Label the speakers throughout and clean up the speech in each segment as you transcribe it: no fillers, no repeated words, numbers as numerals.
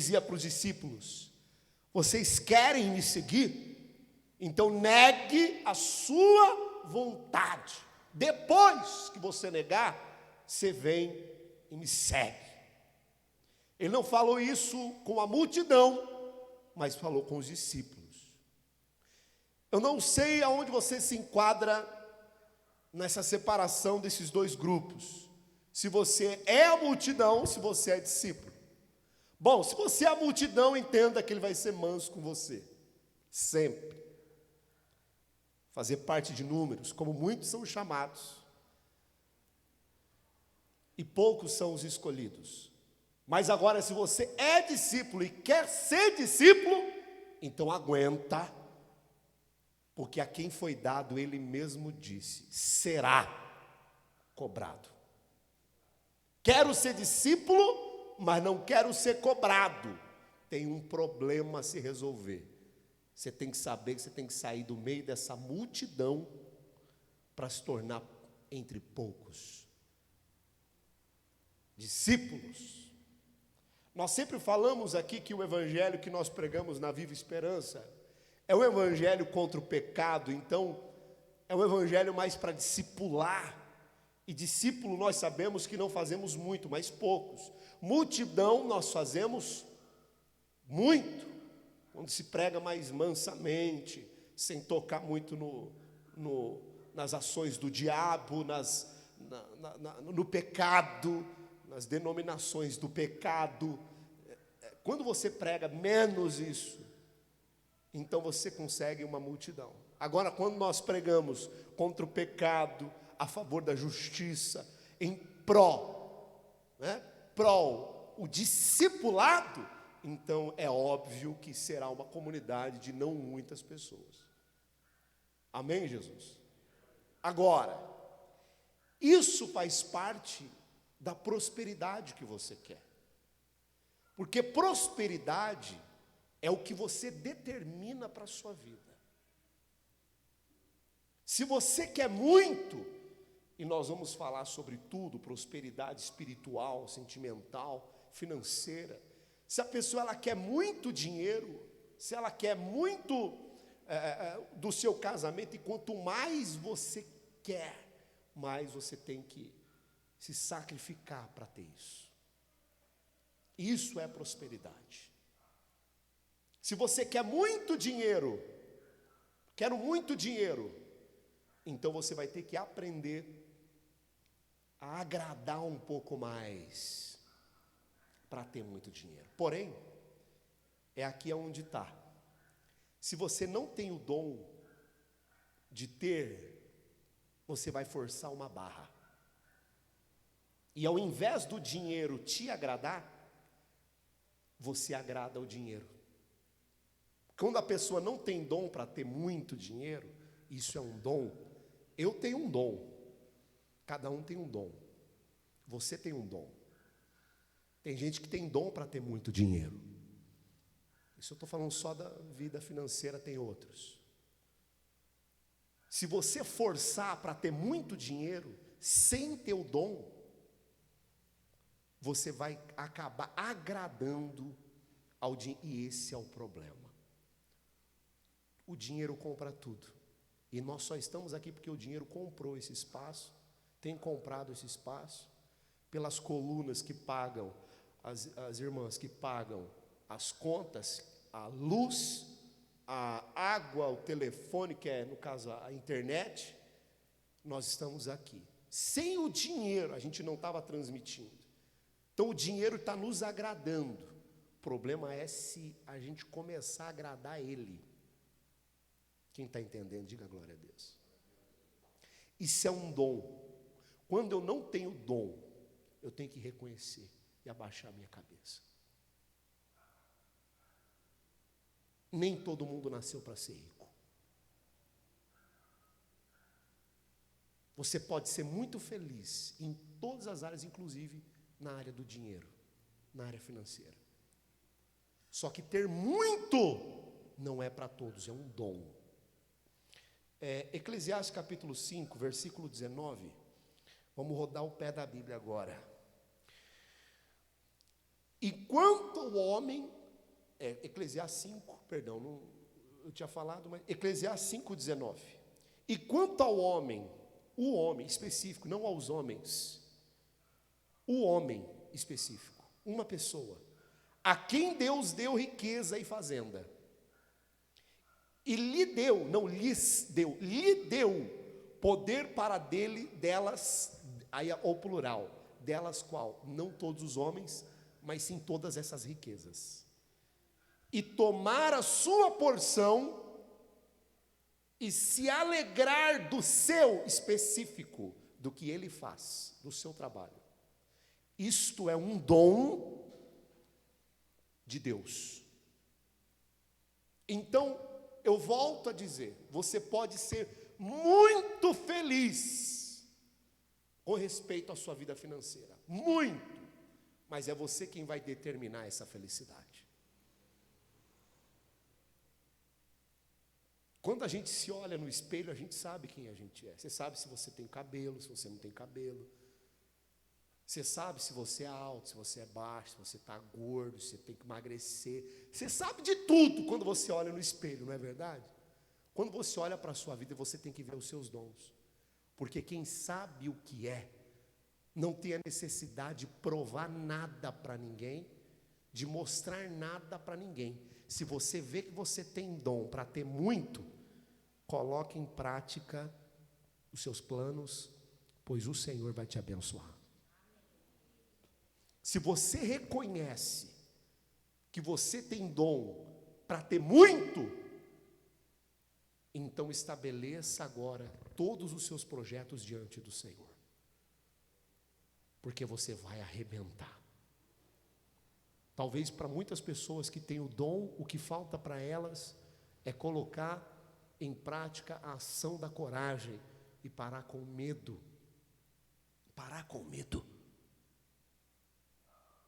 Speaker 1: dizia para os discípulos: vocês querem me seguir? Então negue a sua vontade. Depois que você negar, você vem e me segue. Ele não falou isso com a multidão, mas falou com os discípulos. Eu não sei aonde você se enquadra nessa separação desses dois grupos. Se você é a multidão, se você é discípulo. Bom, se você é a multidão, entenda que ele vai ser manso com você. Sempre. Fazer parte de números, como muitos são chamados. E poucos são os escolhidos. Mas agora, se você é discípulo e quer ser discípulo, então aguenta. Porque a quem foi dado, ele mesmo disse, será cobrado. Quero ser discípulo, mas não quero ser cobrado. Tem um problema a se resolver. Você tem que saber que você tem que sair do meio dessa multidão para se tornar entre poucos discípulos. Nós sempre falamos aqui que o evangelho que nós pregamos na Viva Esperança é um evangelho contra o pecado, então é um evangelho mais para discipular. E discípulo nós sabemos que não fazemos muito, mas poucos. Multidão nós fazemos muito, quando se prega mais mansamente, sem tocar muito nas ações do diabo, no pecado, nas denominações do pecado. Quando você prega menos isso, então você consegue uma multidão. Agora, quando nós pregamos contra o pecado, a favor da justiça, em pró o discipulado, então é óbvio que será uma comunidade de não muitas pessoas. Amém, Jesus? Agora, isso faz parte da prosperidade que você quer. Porque prosperidade é o que você determina para a sua vida. Se você quer muito, e nós vamos falar sobre tudo, prosperidade espiritual, sentimental, financeira. Se a pessoa ela quer muito dinheiro, se ela quer muito do seu casamento, e quanto mais você quer, mais você tem que se sacrificar para ter isso. Isso é prosperidade. Se você quer muito dinheiro, quero muito dinheiro, então você vai ter que aprender a agradar um pouco mais para ter muito dinheiro. Porém, é aqui onde está. Se você não tem o dom de ter, você vai forçar uma barra. E ao invés do dinheiro te agradar, você agrada o dinheiro. Quando a pessoa não tem dom para ter muito dinheiro, isso é um dom. Eu tenho um dom. Cada um tem um dom. Você tem um dom. Tem gente que tem dom para ter muito dinheiro. Isso eu estou falando só da vida financeira, tem outros. Se você forçar para ter muito dinheiro, sem ter o dom, você vai acabar agradando ao dinheiro. E esse é o problema. O dinheiro compra tudo. E nós só estamos aqui porque o dinheiro comprou esse espaço, tem comprado esse espaço, pelas colunas que pagam, as irmãs que pagam as contas, a luz, a água, o telefone, que é, no caso, a internet, nós estamos aqui. Sem o dinheiro, a gente não estava transmitindo. Então, o dinheiro está nos agradando. O problema é se a gente começar a agradar ele. Quem está entendendo, diga glória a Deus. Isso é um dom. Quando eu não tenho dom, eu tenho que reconhecer e abaixar a minha cabeça. Nem todo mundo nasceu para ser rico. Você pode ser muito feliz em todas as áreas, inclusive na área do dinheiro, na área financeira. Só que ter muito não é para todos, é um dom. Eclesiastes capítulo 5, versículo 19. Vamos rodar o pé da Bíblia agora. Enquanto o homem, Eclesiastes 5, perdão, não, eu tinha falado, mas Eclesiastes 5:19. E quanto ao homem, o homem específico, não aos homens, o homem específico, uma pessoa, a quem Deus deu riqueza e fazenda, e lhe deu, não lhes deu, lhe deu poder para delas, aí ao plural, delas qual? Não todos os homens, mas sim todas essas riquezas. E tomar a sua porção e se alegrar do seu específico, do que ele faz, do seu trabalho. Isto é um dom de Deus. Então, eu volto a dizer, você pode ser muito feliz com respeito à sua vida financeira, muito, mas é você quem vai determinar essa felicidade. Quando a gente se olha no espelho, a gente sabe quem a gente é. Você sabe se você tem cabelo, se você não tem cabelo. Você sabe se você é alto, se você é baixo, se você está gordo, se você tem que emagrecer. Você sabe de tudo quando você olha no espelho, não é verdade? Quando você olha para a sua vida, você tem que ver os seus dons. Porque quem sabe o que é, não tem a necessidade de provar nada para ninguém, de mostrar nada para ninguém. Se você vê que você tem dom para ter muito, coloque em prática os seus planos, pois o Senhor vai te abençoar. Se você reconhece que você tem dom para ter muito, então estabeleça agora todos os seus projetos diante do Senhor, porque você vai arrebentar. Talvez para muitas pessoas que têm o dom, o que falta para elas é colocar em prática a ação da coragem e parar com o medo. Parar com o medo.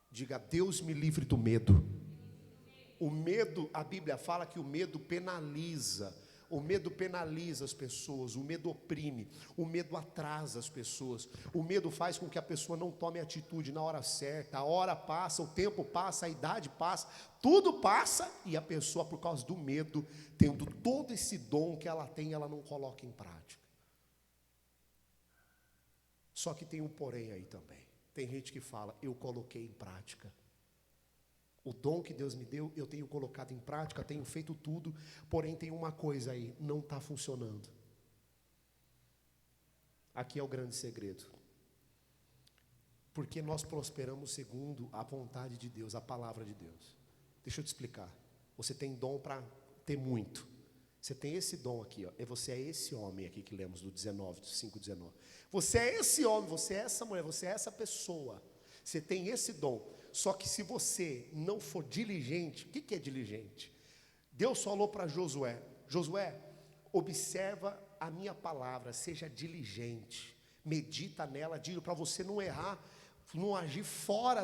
Speaker 1: Diga: Deus me livre do medo. O medo, a Bíblia fala que o medo penaliza. O medo penaliza as pessoas, o medo oprime, o medo atrasa as pessoas, o medo faz com que a pessoa não tome atitude na hora certa. A hora passa, o tempo passa, a idade passa, tudo passa, e a pessoa, por causa do medo, tendo todo esse dom que ela tem, ela não coloca em prática. Só que tem um porém aí também. Tem gente que fala: eu coloquei em prática. O dom que Deus me deu, eu tenho colocado em prática, tenho feito tudo, porém tem uma coisa aí, não está funcionando. Aqui é o grande segredo. Porque nós prosperamos segundo a vontade de Deus, a palavra de Deus. Deixa eu te explicar. Você tem dom para ter muito. Você tem esse dom aqui, ó. Você é esse homem aqui que lemos do 19, do 5:19. Você é esse homem, você é essa mulher, você é essa pessoa. Você tem esse dom. Só que se você não for diligente, o que é diligente? Deus falou para Josué: Josué, observa a minha palavra, seja diligente, medita nela, digo para você não errar, não agir fora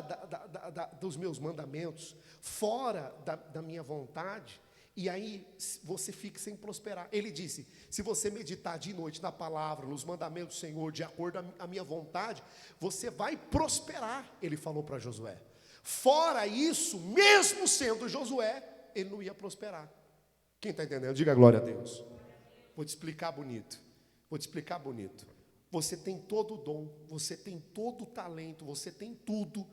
Speaker 1: dos meus mandamentos, fora da minha vontade, e aí você fica sem prosperar. Ele disse: se você meditar de noite na palavra, nos mandamentos do Senhor, de acordo com a minha vontade, você vai prosperar. Ele falou para Josué. Fora isso, mesmo sendo Josué, ele não ia prosperar. Quem está entendendo? Diga glória a Deus. Vou te explicar bonito. Você tem todo o dom, você tem todo o talento, você tem tudo,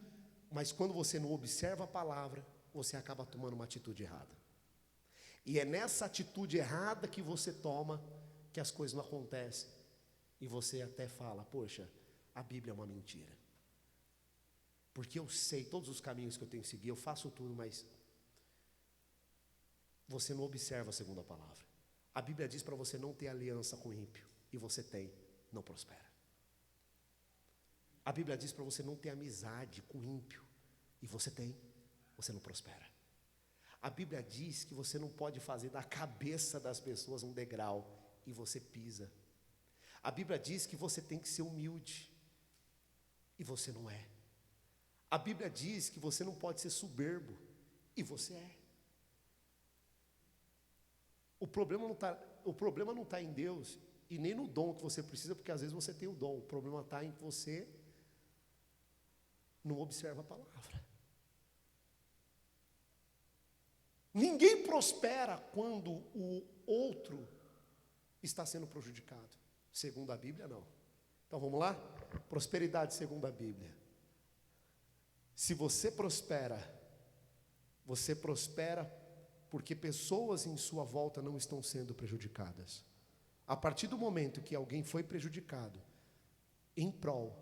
Speaker 1: mas quando você não observa a palavra, você acaba tomando uma atitude errada. E é nessa atitude errada que você toma que as coisas não acontecem. E você até fala: poxa, a Bíblia é uma mentira. Porque eu sei todos os caminhos que eu tenho que seguir, eu faço tudo, mas você não observa segundo a palavra. A Bíblia diz para você não ter aliança com o ímpio, e você tem, não prospera. A Bíblia diz para você não ter amizade com o ímpio, e você tem, você não prospera. A Bíblia diz que você não pode fazer da cabeça das pessoas um degrau, e você pisa. A Bíblia diz que você tem que ser humilde, e você não é. A Bíblia diz que você não pode ser soberbo, e você é. O problema não está em Deus, e nem no dom que você precisa, porque às vezes você tem o dom. O problema está em que você não observa a palavra. Ninguém prospera quando o outro está sendo prejudicado. Segundo a Bíblia, não. Então vamos lá? Prosperidade segundo a Bíblia. Se você prospera porque pessoas em sua volta não estão sendo prejudicadas. A partir do momento que alguém foi prejudicado em prol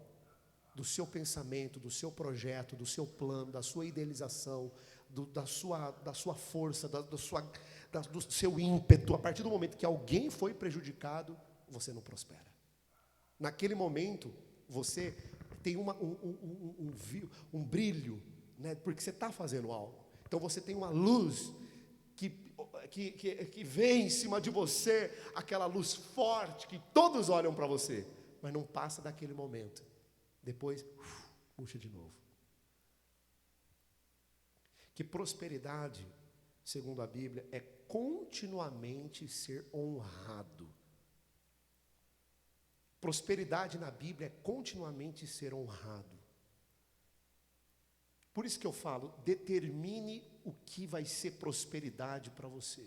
Speaker 1: do seu pensamento, do seu projeto, do seu plano, da sua idealização, da sua força, do seu ímpeto, a partir do momento que alguém foi prejudicado, você não prospera. Naquele momento, você tem um brilho, né, porque você está fazendo algo. Então você tem uma luz que vem em cima de você, aquela luz forte que todos olham para você, mas não passa daquele momento. Depois, puxa de novo. Que prosperidade, segundo a Bíblia, é continuamente ser honrado. Prosperidade na Bíblia é continuamente ser honrado. Por isso que eu falo, determine o que vai ser prosperidade para você.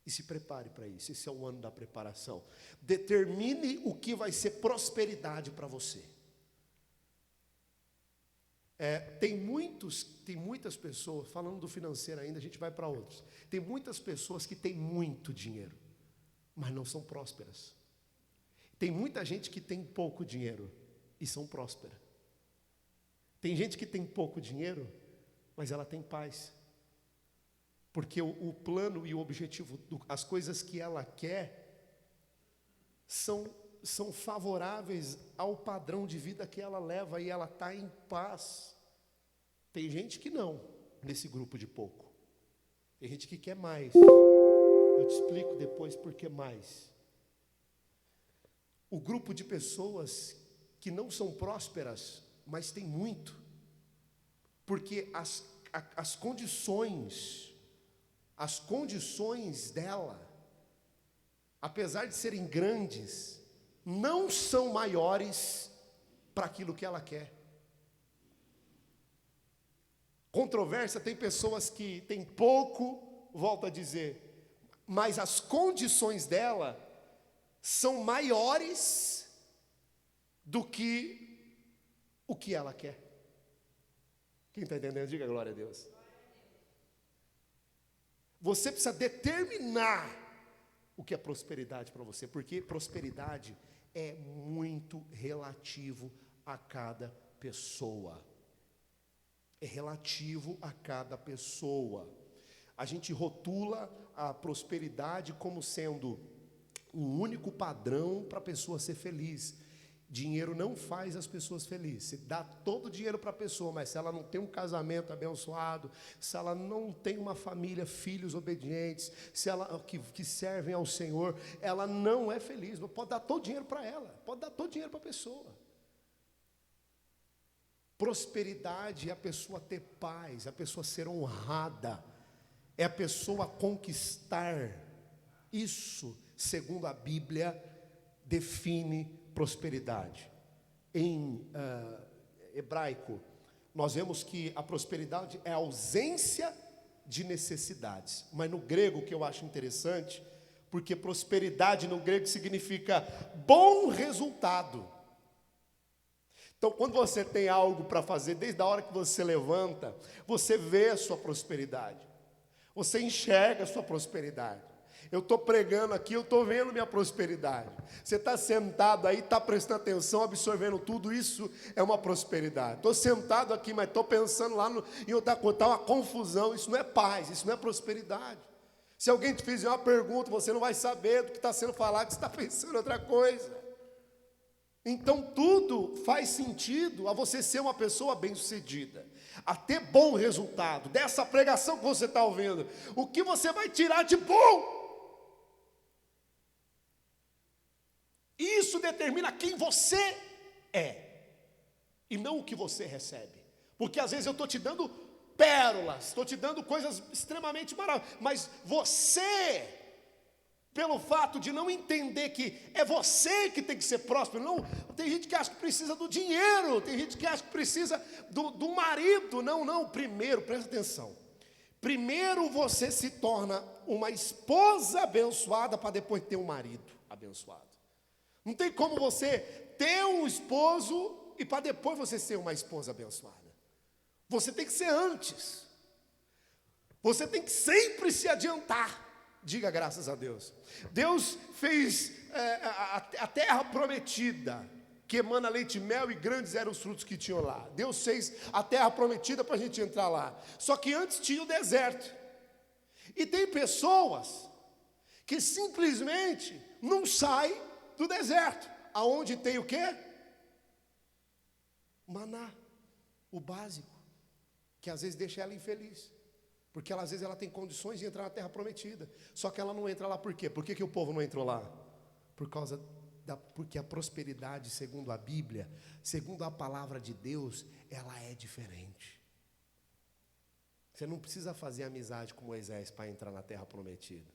Speaker 1: E se prepare para isso, esse é o ano da preparação. Determine o que vai ser prosperidade para você. Tem muitas pessoas, falando do financeiro ainda, a gente vai para outros. Tem muitas pessoas que têm muito dinheiro, mas não são prósperas. Tem muita gente que tem pouco dinheiro e são prósperas. Tem gente que tem pouco dinheiro, mas ela tem paz. Porque o plano e o objetivo, as coisas que ela quer, são favoráveis ao padrão de vida que ela leva e ela está em paz. Tem gente que não, nesse grupo de pouco. Tem gente que quer mais. Eu te explico depois por que mais. O grupo de pessoas que não são prósperas, mas tem muito. Porque as condições dela, apesar de serem grandes, não são maiores para aquilo que ela quer. Controvérsia, tem pessoas que têm pouco, volto a dizer, mas as condições dela são maiores do que o que ela quer. Quem está entendendo? Diga glória a Deus. Você precisa determinar o que é prosperidade para você, porque prosperidade é muito relativo a cada pessoa. É relativo a cada pessoa. A gente rotula a prosperidade como sendo um único padrão para a pessoa ser feliz. Dinheiro não faz as pessoas felizes. Você dá todo o dinheiro para a pessoa, mas se ela não tem um casamento abençoado, se ela não tem uma família, filhos obedientes, se ela que servem ao Senhor, ela não é feliz. Não pode dar todo o dinheiro para ela, pode dar todo o dinheiro para a pessoa. Prosperidade é a pessoa ter paz, é a pessoa ser honrada, é a pessoa conquistar. Isso, segundo a Bíblia, define prosperidade. Em hebraico, nós vemos que a prosperidade é a ausência de necessidades. Mas no grego, que eu acho interessante, porque prosperidade no grego significa bom resultado. Então, quando você tem algo para fazer, desde a hora que você levanta, você vê a sua prosperidade. Você enxerga a sua prosperidade. Eu estou pregando aqui, eu estou vendo minha prosperidade. Você está sentado aí, está prestando atenção, absorvendo tudo, isso é uma prosperidade. Estou sentado aqui, mas estou pensando lá em outra coisa, está uma confusão, isso não é paz, isso não é prosperidade. Se alguém te fizer uma pergunta, você não vai saber do que está sendo falado, você está pensando em outra coisa. Então tudo faz sentido a você ser uma pessoa bem-sucedida, a ter bom resultado. Dessa pregação que você está ouvindo, o que você vai tirar de bom? Isso determina quem você é, e não o que você recebe. Porque às vezes eu estou te dando pérolas, estou te dando coisas extremamente maravilhosas, mas você, pelo fato de não entender que é você que tem que ser próspero, não, tem gente que acha que precisa do dinheiro, tem gente que acha que precisa do marido, não, primeiro, presta atenção, Primeiro você se torna uma esposa abençoada para depois ter um marido abençoado. Não tem como você ter um esposo e para depois você ser uma esposa abençoada. Você tem que ser antes. Você tem que sempre se adiantar. Diga graças a Deus. Deus fez a terra prometida, que emana leite e mel, e grandes eram os frutos que tinham lá. Deus fez a terra prometida para a gente entrar lá. Só que antes tinha o deserto. E tem pessoas que simplesmente não saem do deserto. Aonde tem o quê? Maná, o básico, que às vezes deixa ela infeliz. Porque às vezes ela tem condições de entrar na terra prometida. Só que ela não entra lá por quê? Por que o povo não entrou lá? Porque a prosperidade, segundo a Bíblia, segundo a palavra de Deus, ela é diferente. Você não precisa fazer amizade com Moisés para entrar na terra prometida.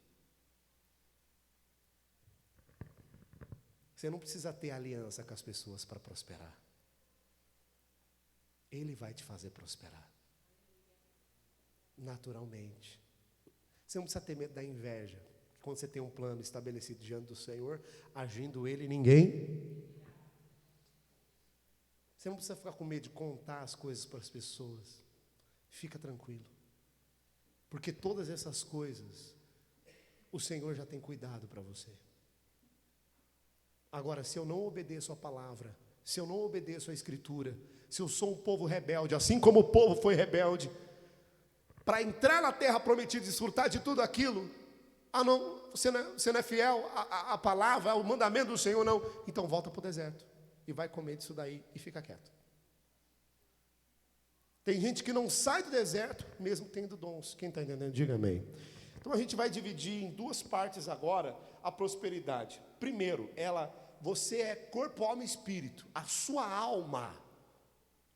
Speaker 1: Você não precisa ter aliança com as pessoas para prosperar. Ele vai te fazer prosperar. Naturalmente. Você não precisa ter medo da inveja. Quando você tem um plano estabelecido diante do Senhor, agindo Ele, ninguém. Você não precisa ficar com medo de contar as coisas para as pessoas. Fica tranquilo. Porque todas essas coisas, o Senhor já tem cuidado para você. Agora, se eu não obedeço a palavra, se eu não obedeço a Escritura, se eu sou um povo rebelde, assim como o povo foi rebelde, para entrar na terra prometida e desfrutar de tudo aquilo, você não é fiel à palavra, ao mandamento do Senhor, não. Então volta para o deserto e vai comer disso daí e fica quieto. Tem gente que não sai do deserto, mesmo tendo dons. Quem está entendendo, diga amém. Então a gente vai dividir em duas partes agora a prosperidade. Primeiro, você é corpo, alma e espírito. A sua alma,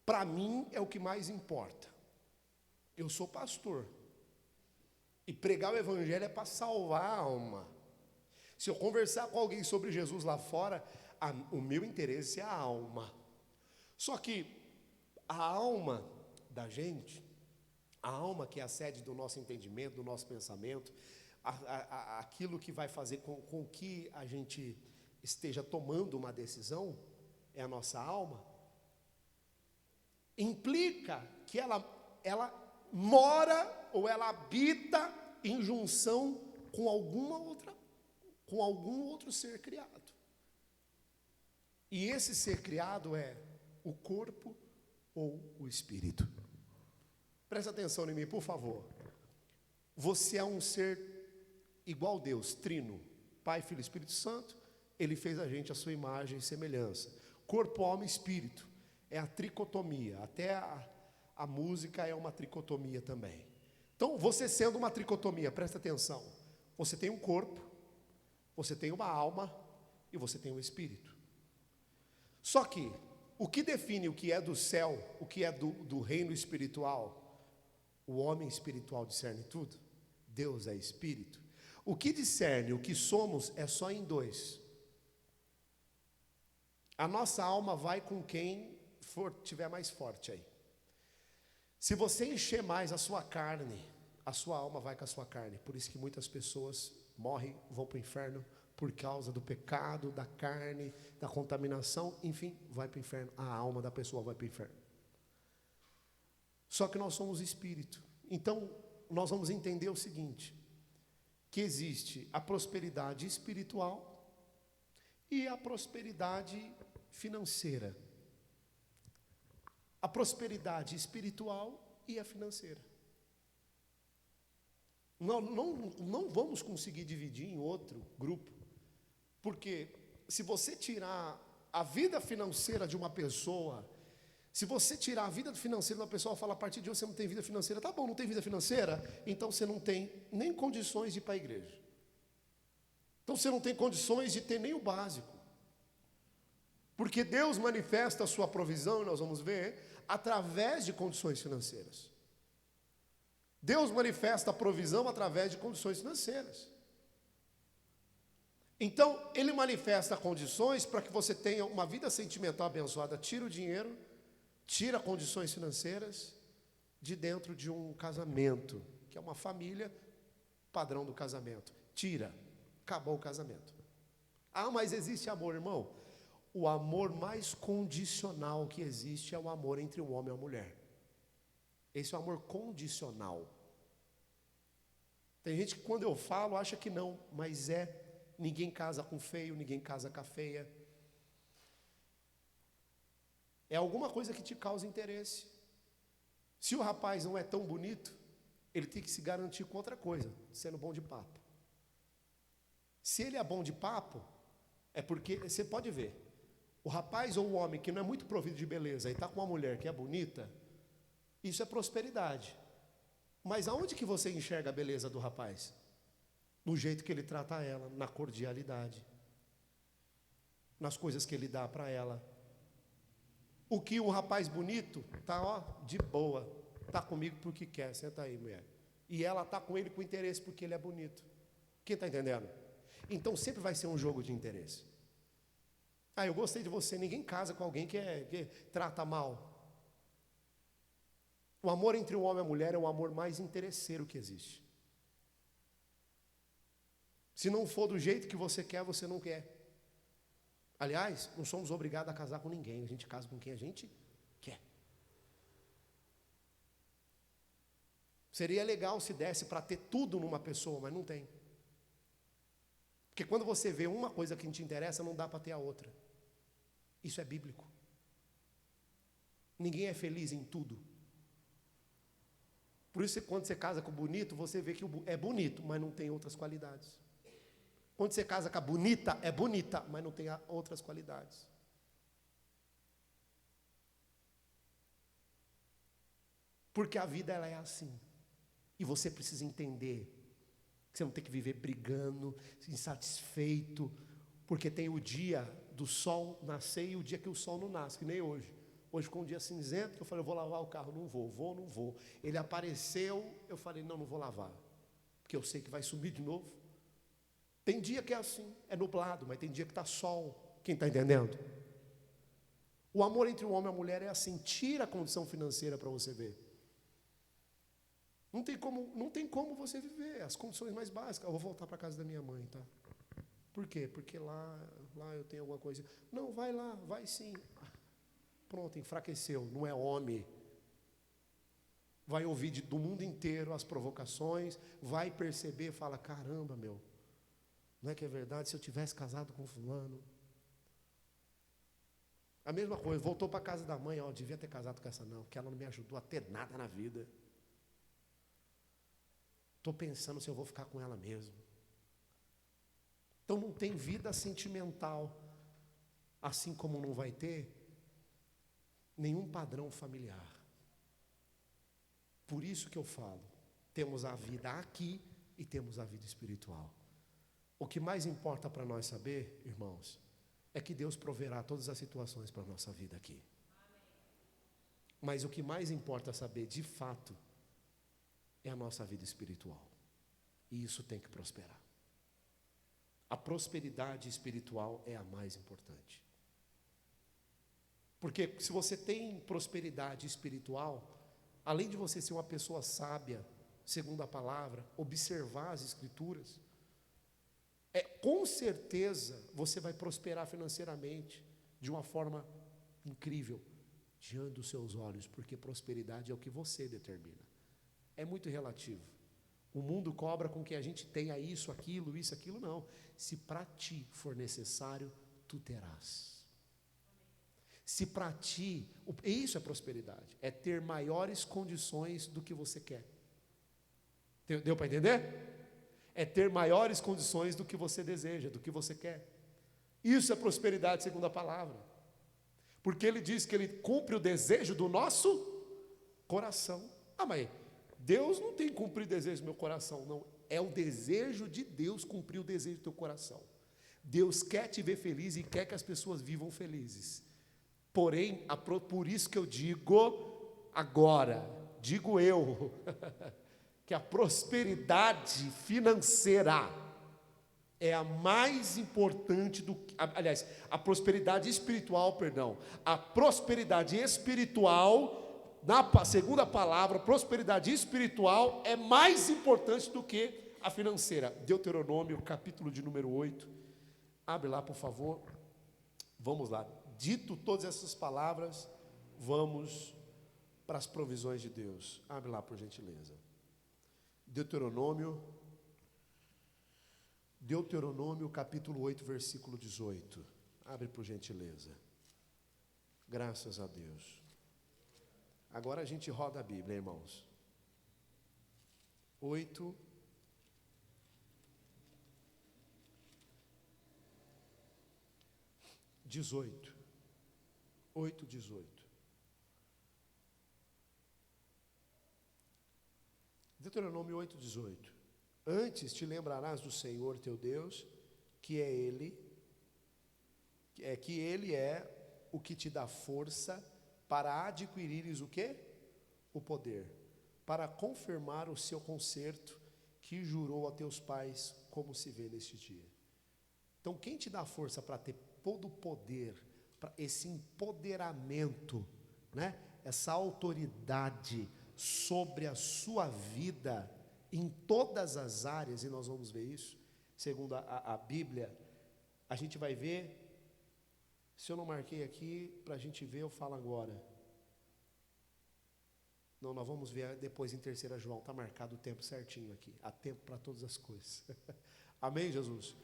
Speaker 1: para mim, é o que mais importa. Eu sou pastor. E pregar o evangelho é para salvar a alma. Se eu conversar com alguém sobre Jesus lá fora, o meu interesse é a alma. Só que a alma da gente, a alma que é a sede do nosso entendimento, do nosso pensamento, aquilo que vai fazer com que a gente esteja tomando uma decisão, é a nossa alma, implica que ela mora ou ela habita em junção com algum outro ser criado. E esse ser criado é o corpo ou o espírito. Presta atenção em mim, por favor. Você é um ser igual a Deus, trino, Pai, Filho e Espírito Santo. Ele fez a gente à sua imagem e semelhança. Corpo, alma e espírito. É a tricotomia. Até a música é uma tricotomia também. Então, você sendo uma tricotomia, presta atenção. Você tem um corpo, você tem uma alma e você tem um espírito. Só que, o que define o que é do céu, o que é do reino espiritual? O homem espiritual discerne tudo. Deus é espírito. O que discerne, o que somos, é só em dois. A nossa alma vai com quem tiver mais forte aí. Se você encher mais a sua carne, a sua alma vai com a sua carne. Por isso que muitas pessoas morrem, vão para o inferno, por causa do pecado, da carne, da contaminação, enfim, vai para o inferno. A alma da pessoa vai para o inferno. Só que nós somos espírito. Então, nós vamos entender o seguinte, que existe a prosperidade espiritual e a prosperidade financeira. A prosperidade espiritual e a financeira. Não vamos conseguir dividir em outro grupo, porque se você tirar a vida financeira de uma pessoa, se você tirar a vida financeira de uma pessoa e falar, a partir de hoje você não tem vida financeira, tá bom, não tem vida financeira, então você não tem nem condições de ir para a igreja. Então você não tem condições de ter nem o básico. Porque Deus manifesta a sua provisão, e nós vamos ver, através de condições financeiras. Deus manifesta a provisão através de condições financeiras. Então, Ele manifesta condições para que você tenha uma vida sentimental abençoada. Tira o dinheiro, tira condições financeiras de dentro de um casamento que é uma família, padrão do casamento. Tira, acabou o casamento. Ah, mas existe amor, irmão. O amor mais condicional que existe é o amor entre o homem e a mulher. Esse é o amor condicional. Tem gente que quando eu falo acha que não, mas é. Ninguém casa com feio, ninguém casa com a feia. É alguma coisa que te causa interesse. Se o rapaz não é tão bonito, ele tem que se garantir com outra coisa, sendo bom de papo. Se ele é bom de papo, é porque, você pode ver, o rapaz ou o homem que não é muito provido de beleza e está com uma mulher que é bonita, isso é prosperidade. Mas aonde que você enxerga a beleza do rapaz? No jeito que ele trata ela, na cordialidade, nas coisas que ele dá para ela. O que um rapaz bonito está, ó, de boa, está comigo porque quer, senta aí, mulher. E ela está com ele com interesse porque ele é bonito. Quem está entendendo? Então sempre vai ser um jogo de interesse. Ah, eu gostei de você. Ninguém casa com alguém que trata mal. O amor entre o homem e a mulher é o amor mais interesseiro que existe. Se não for do jeito que você quer, você não quer. Aliás, não somos obrigados a casar com ninguém. A gente casa com quem a gente quer. Seria legal se desse para ter tudo numa pessoa, mas não tem. Porque quando você vê uma coisa que te interessa, não dá para ter a outra. Isso é bíblico. Ninguém é feliz em tudo. Por isso, quando você casa com o bonito, você vê que é bonito, mas não tem outras qualidades. Quando você casa com a bonita, é bonita, mas não tem outras qualidades. Porque a vida ela é assim. E você precisa entender que você não tem que viver brigando, insatisfeito, porque tem o dia do sol nascer e o dia que o sol não nasce, que nem hoje. Hoje ficou um dia cinzento, que eu falei, eu vou lavar o carro, não vou. Ele apareceu, eu falei, não vou lavar, porque eu sei que vai subir de novo. Tem dia que é assim, é nublado, mas tem dia que está sol. Quem está entendendo? O amor entre o homem e a mulher é assim, tira a condição financeira para você ver. Não tem como você viver as condições mais básicas. Eu vou voltar para a casa da minha mãe, tá? Por quê? Porque lá eu tenho alguma coisa. Não, vai lá, vai sim. Pronto, enfraqueceu, não é homem. Vai ouvir do mundo inteiro as provocações, vai perceber, fala, caramba, meu, não é que é verdade, se eu tivesse casado com fulano. A mesma coisa, voltou para a casa da mãe, ó, devia ter casado com essa não, porque ela não me ajudou a ter nada na vida. Estou pensando se eu vou ficar com ela mesmo. Então não tem vida sentimental, assim como não vai ter nenhum padrão familiar. Por isso que eu falo, temos a vida aqui e temos a vida espiritual. O que mais importa para nós saber, irmãos, é que Deus proverá todas as situações para a nossa vida aqui. Mas o que mais importa saber, de fato, é a nossa vida espiritual. E isso tem que prosperar. A prosperidade espiritual é a mais importante. Porque se você tem prosperidade espiritual, além de você ser uma pessoa sábia, segundo a palavra, observar as escrituras, com certeza você vai prosperar financeiramente de uma forma incrível diante dos seus olhos, porque prosperidade é o que você determina. É muito relativo. O mundo cobra com que a gente tenha isso, aquilo, não. Se para ti for necessário, tu terás. Se para ti, isso é prosperidade, é ter maiores condições do que você quer. Deu para entender? É ter maiores condições do que você deseja, do que você quer. Isso é prosperidade segundo a palavra. Porque ele diz que ele cumpre o desejo do nosso coração. Ah, mas Deus não tem que cumprir o desejo do meu coração, não. É o desejo de Deus cumprir o desejo do teu coração. Deus quer te ver feliz e quer que as pessoas vivam felizes. Porém, por isso que eu digo agora, digo eu, que a prosperidade financeira é a mais importante a prosperidade espiritual, a prosperidade espiritual segunda palavra, prosperidade espiritual é mais importante do que a financeira. Deuteronômio, capítulo de número 8. Abre lá, por favor. Vamos lá. Dito todas essas palavras, vamos para as provisões de Deus. Abre lá, por gentileza. Deuteronômio, capítulo 8, versículo 18. Abre, por gentileza. Graças a Deus. Agora a gente roda a Bíblia, irmãos. 8, 18. 8, 18. Deuteronômio 8, 18. Antes te lembrarás do Senhor teu Deus, que Ele é o que te dá força para adquirires o quê? O poder, para confirmar o seu concerto que jurou a teus pais, como se vê neste dia. Então, quem te dá força para ter todo o poder, para esse empoderamento, né? Essa autoridade sobre a sua vida, em todas as áreas, e nós vamos ver isso, segundo a Bíblia, a gente vai ver. Se eu não marquei aqui, para a gente ver, eu falo agora. Não, nós vamos ver depois em 3 João, está marcado o tempo certinho aqui. Há tempo para todas as coisas. Amém, Jesus?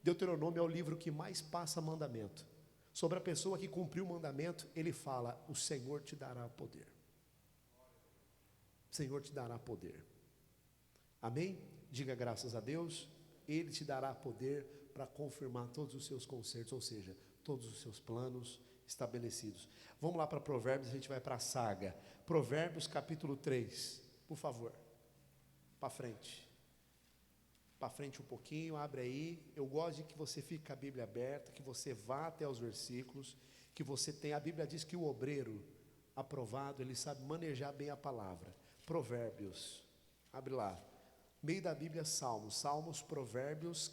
Speaker 1: Deuteronômio é o livro que mais passa mandamento. Sobre a pessoa que cumpriu o mandamento, ele fala: o Senhor te dará poder. O Senhor te dará poder. Amém? Diga graças a Deus. Ele te dará poder para confirmar todos os seus concertos, ou seja, todos os seus planos estabelecidos. Vamos lá para Provérbios, a gente vai para a saga. Provérbios capítulo 3, por favor. Para frente. Para frente um pouquinho, abre aí. Eu gosto de que você fique com a Bíblia aberta, que você vá até os versículos, que você tenha. A Bíblia diz que o obreiro aprovado, ele sabe manejar bem a palavra. Provérbios, abre lá. Meio da Bíblia, Salmos, Provérbios,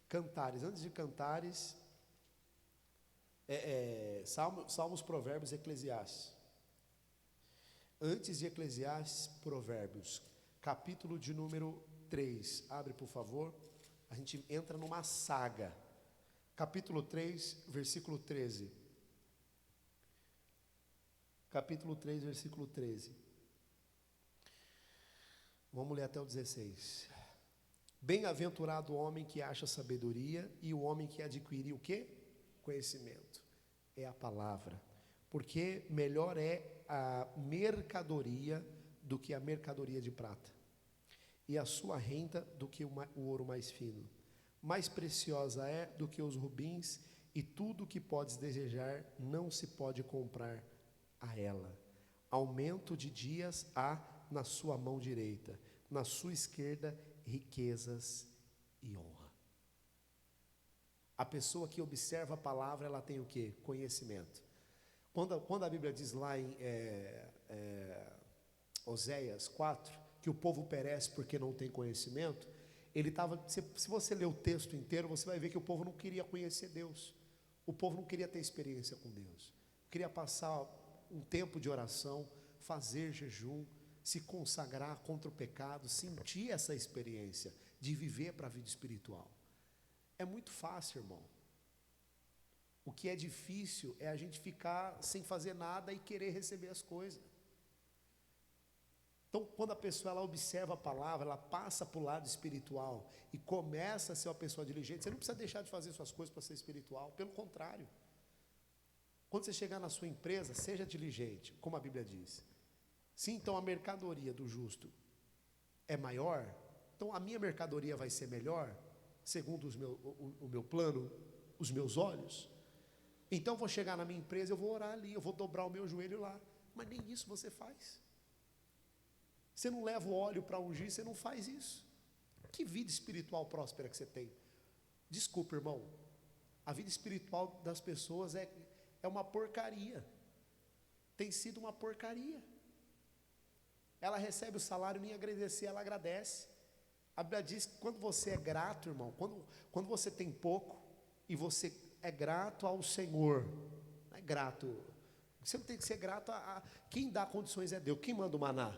Speaker 1: Cantares. Antes de Cantares, Salmos, Provérbios, Eclesiastes. Antes de Eclesiastes, Provérbios, capítulo de número 3. Abre, por favor. A gente entra numa saga. Capítulo 3, versículo 13. Capítulo 3, versículo 13. Vamos ler até o 16. Bem-aventurado o homem que acha sabedoria e o homem que adquire o quê? Conhecimento. É a palavra. Porque melhor é a mercadoria do que a mercadoria de prata, e a sua renda do que o ouro mais fino. Mais preciosa é do que os rubins, e tudo que podes desejar não se pode comprar a ela. Aumento de dias há na sua mão direita, na sua esquerda riquezas e honra. A pessoa que observa a palavra, ela tem o quê? Conhecimento. Quando a Bíblia diz lá em Oséias 4, que o povo perece porque não tem conhecimento, ele estava, se você ler o texto inteiro, você vai ver que o povo não queria conhecer Deus. O povo não queria ter experiência com Deus. Queria passar um tempo de oração, fazer jejum, se consagrar contra o pecado, sentir essa experiência de viver para a vida espiritual. É muito fácil, irmão. O que é difícil é a gente ficar sem fazer nada e querer receber as coisas. Então, quando a pessoa ela observa a palavra, ela passa para o lado espiritual e começa a ser uma pessoa diligente, você não precisa deixar de fazer suas coisas para ser espiritual, pelo contrário. Quando você chegar na sua empresa, seja diligente, como a Bíblia diz. Se então a mercadoria do justo é maior, então a minha mercadoria vai ser melhor, segundo o meu plano, os meus olhos. Então eu vou chegar na minha empresa, eu vou orar ali, eu vou dobrar o meu joelho lá. Mas nem isso você faz. Você não leva o óleo para ungir, você não faz isso. Que vida espiritual próspera que você tem? Desculpa, irmão. A vida espiritual das pessoas é uma porcaria. Tem sido uma porcaria. Ela recebe o salário, nem agradecer, ela agradece. A Bíblia diz que quando você é grato, irmão, quando você tem pouco e você é grato ao Senhor, não é grato Você não tem que ser grato a quem dá condições é Deus. Quem manda o maná?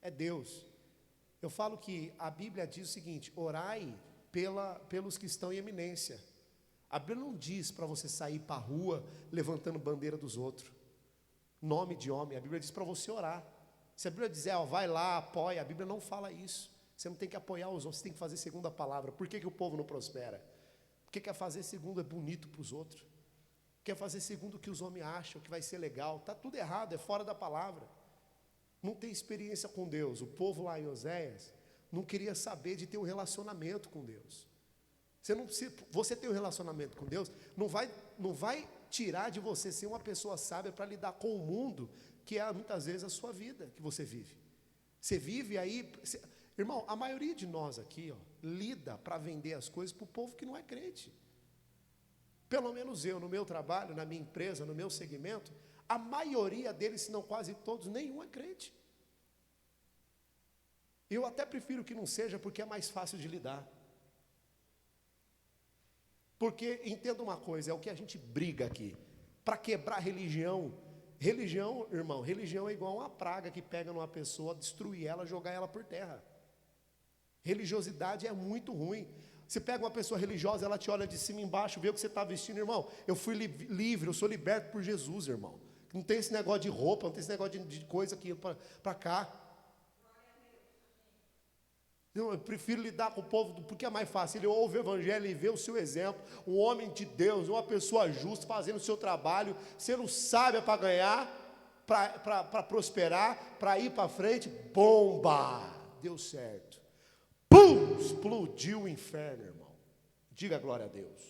Speaker 1: É Deus. Eu falo que a Bíblia diz o seguinte: orai pelos que estão em eminência. A Bíblia não diz para você sair para a rua levantando bandeira dos outros, nome de homem. A Bíblia diz para você orar. Se a Bíblia dizer, vai lá, apoia, a Bíblia não fala isso. Você não tem que apoiar os outros, você tem que fazer segundo a palavra. Por que o povo não prospera? Porque quer fazer segundo é bonito para os outros. Quer fazer segundo o que os homens acham, que vai ser legal. Está tudo errado, é fora da palavra. Não tem experiência com Deus. O povo lá em Oséias não queria saber de ter um relacionamento com Deus. Você ter um relacionamento com Deus não vai tirar de você ser uma pessoa sábia para lidar com o mundo, que é muitas vezes a sua vida que você vive. Você vive aí, irmão, a maioria de nós aqui, lida para vender as coisas para o povo que não é crente. Pelo menos eu, no meu trabalho, na minha empresa, no meu segmento, a maioria deles, se não quase todos, nenhum é crente. Eu até prefiro que não seja, porque é mais fácil de lidar. Porque, entenda uma coisa, é o que a gente briga aqui, para quebrar religião. Religião, irmão, religião é igual uma praga que pega numa pessoa, destruir ela, jogar ela por terra. Religiosidade é muito ruim. Você pega uma pessoa religiosa, ela te olha de cima e embaixo, vê o que você está vestindo, irmão. Eu fui livre, eu sou liberto por Jesus, irmão. Não tem esse negócio de roupa, não tem esse negócio de coisa aqui para cá. Eu prefiro lidar com o povo, porque é mais fácil. Ele ouve o evangelho e vê o seu exemplo. Um homem de Deus, uma pessoa justa, fazendo o seu trabalho, sendo sábia para ganhar, para prosperar, para ir para frente. Bomba! Deu certo. Pum! Explodiu o inferno, irmão. Diga glória a Deus.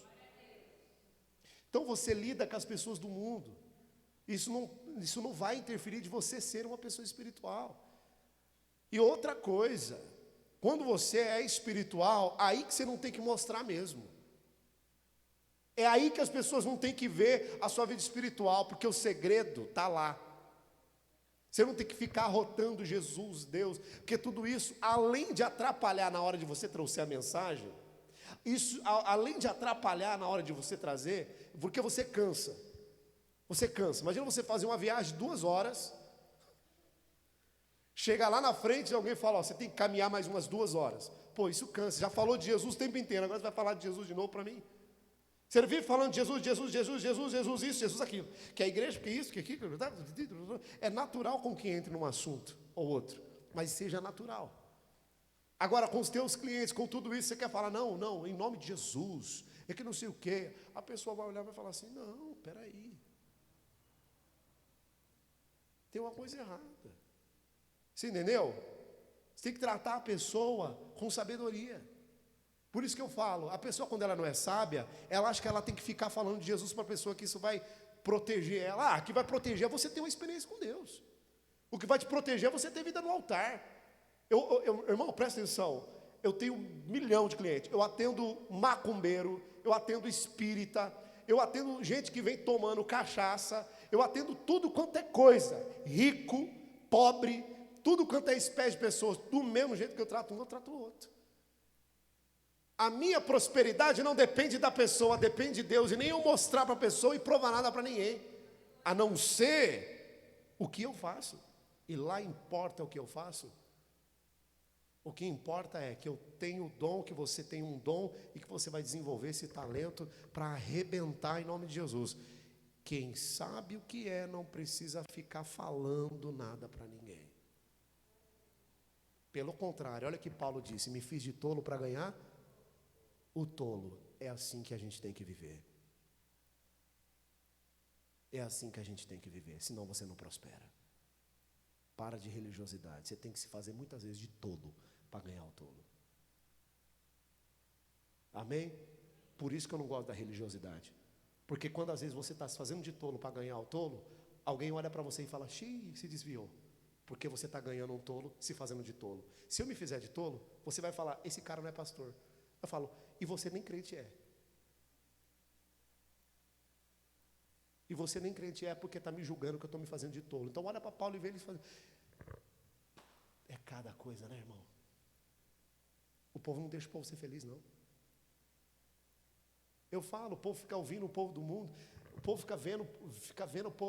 Speaker 1: Então você lida com as pessoas do mundo. Isso não vai interferir de você ser uma pessoa espiritual. E outra coisa, quando você é espiritual, aí que você não tem que mostrar mesmo. É aí que as pessoas não têm que ver a sua vida espiritual, porque o segredo está lá. Você não tem que ficar rotando Jesus, Deus, porque tudo isso, além de atrapalhar na hora de você trouxer a mensagem, isso, além de atrapalhar na hora de você trazer, porque você cansa. Você cansa. Imagina você fazer uma viagem de 2 horas, chega lá na frente e alguém fala, você tem que caminhar mais umas 2 horas. Pô, isso cansa. Já falou de Jesus o tempo inteiro, agora você vai falar de Jesus de novo para mim? Você vive falando de Jesus, Jesus, Jesus, Jesus, Jesus, isso, Jesus, aquilo. Que a igreja, que isso, que aquilo. É natural com quem entre num assunto ou outro, mas seja natural. Agora, com os teus clientes, com tudo isso, você quer falar, não, em nome de Jesus, é que não sei o quê. A pessoa vai olhar e vai falar assim, não, peraí. Tem uma coisa errada. Você entendeu? Você tem que tratar a pessoa com sabedoria. Por isso que eu falo, a pessoa quando ela não é sábia, ela acha que ela tem que ficar falando de Jesus para a pessoa, que isso vai proteger ela. Que vai proteger é você ter uma experiência com Deus. O que vai te proteger é você ter vida no altar. Irmão, presta atenção, eu tenho 1 milhão de clientes, eu atendo macumbeiro, eu atendo espírita, eu atendo gente que vem tomando cachaça, eu atendo tudo quanto é coisa, rico, pobre, tudo quanto é espécie de pessoas, do mesmo jeito que eu trato um, eu trato o outro. A minha prosperidade não depende da pessoa, depende de Deus, e nem eu mostrar para a pessoa e provar nada para ninguém, a não ser o que eu faço, e lá importa o que eu faço. O que importa é que eu tenho o dom, que você tem um dom, e que você vai desenvolver esse talento para arrebentar em nome de Jesus. Quem sabe o que é, não precisa ficar falando nada para ninguém. Pelo contrário, olha o que Paulo disse, me fiz de tolo para ganhar o tolo. É assim que a gente tem que viver. É assim que a gente tem que viver, senão você não prospera. Para de religiosidade, você tem que se fazer muitas vezes de tolo para ganhar o tolo. Amém? Por isso que eu não gosto da religiosidade. Porque quando às vezes você está se fazendo de tolo para ganhar o tolo, alguém olha para você e fala, xiii, se desviou. Porque você está ganhando um tolo, se fazendo de tolo. Se eu me fizer de tolo, você vai falar, esse cara não é pastor. Eu falo, e você nem crente é. E você nem crente é porque está me julgando que eu estou me fazendo de tolo. Então olha para Paulo e vê ele fazendo. É cada coisa, né, irmão? O povo não deixa o povo ser feliz, não. Eu falo, o povo fica ouvindo o povo do mundo. O povo fica vendo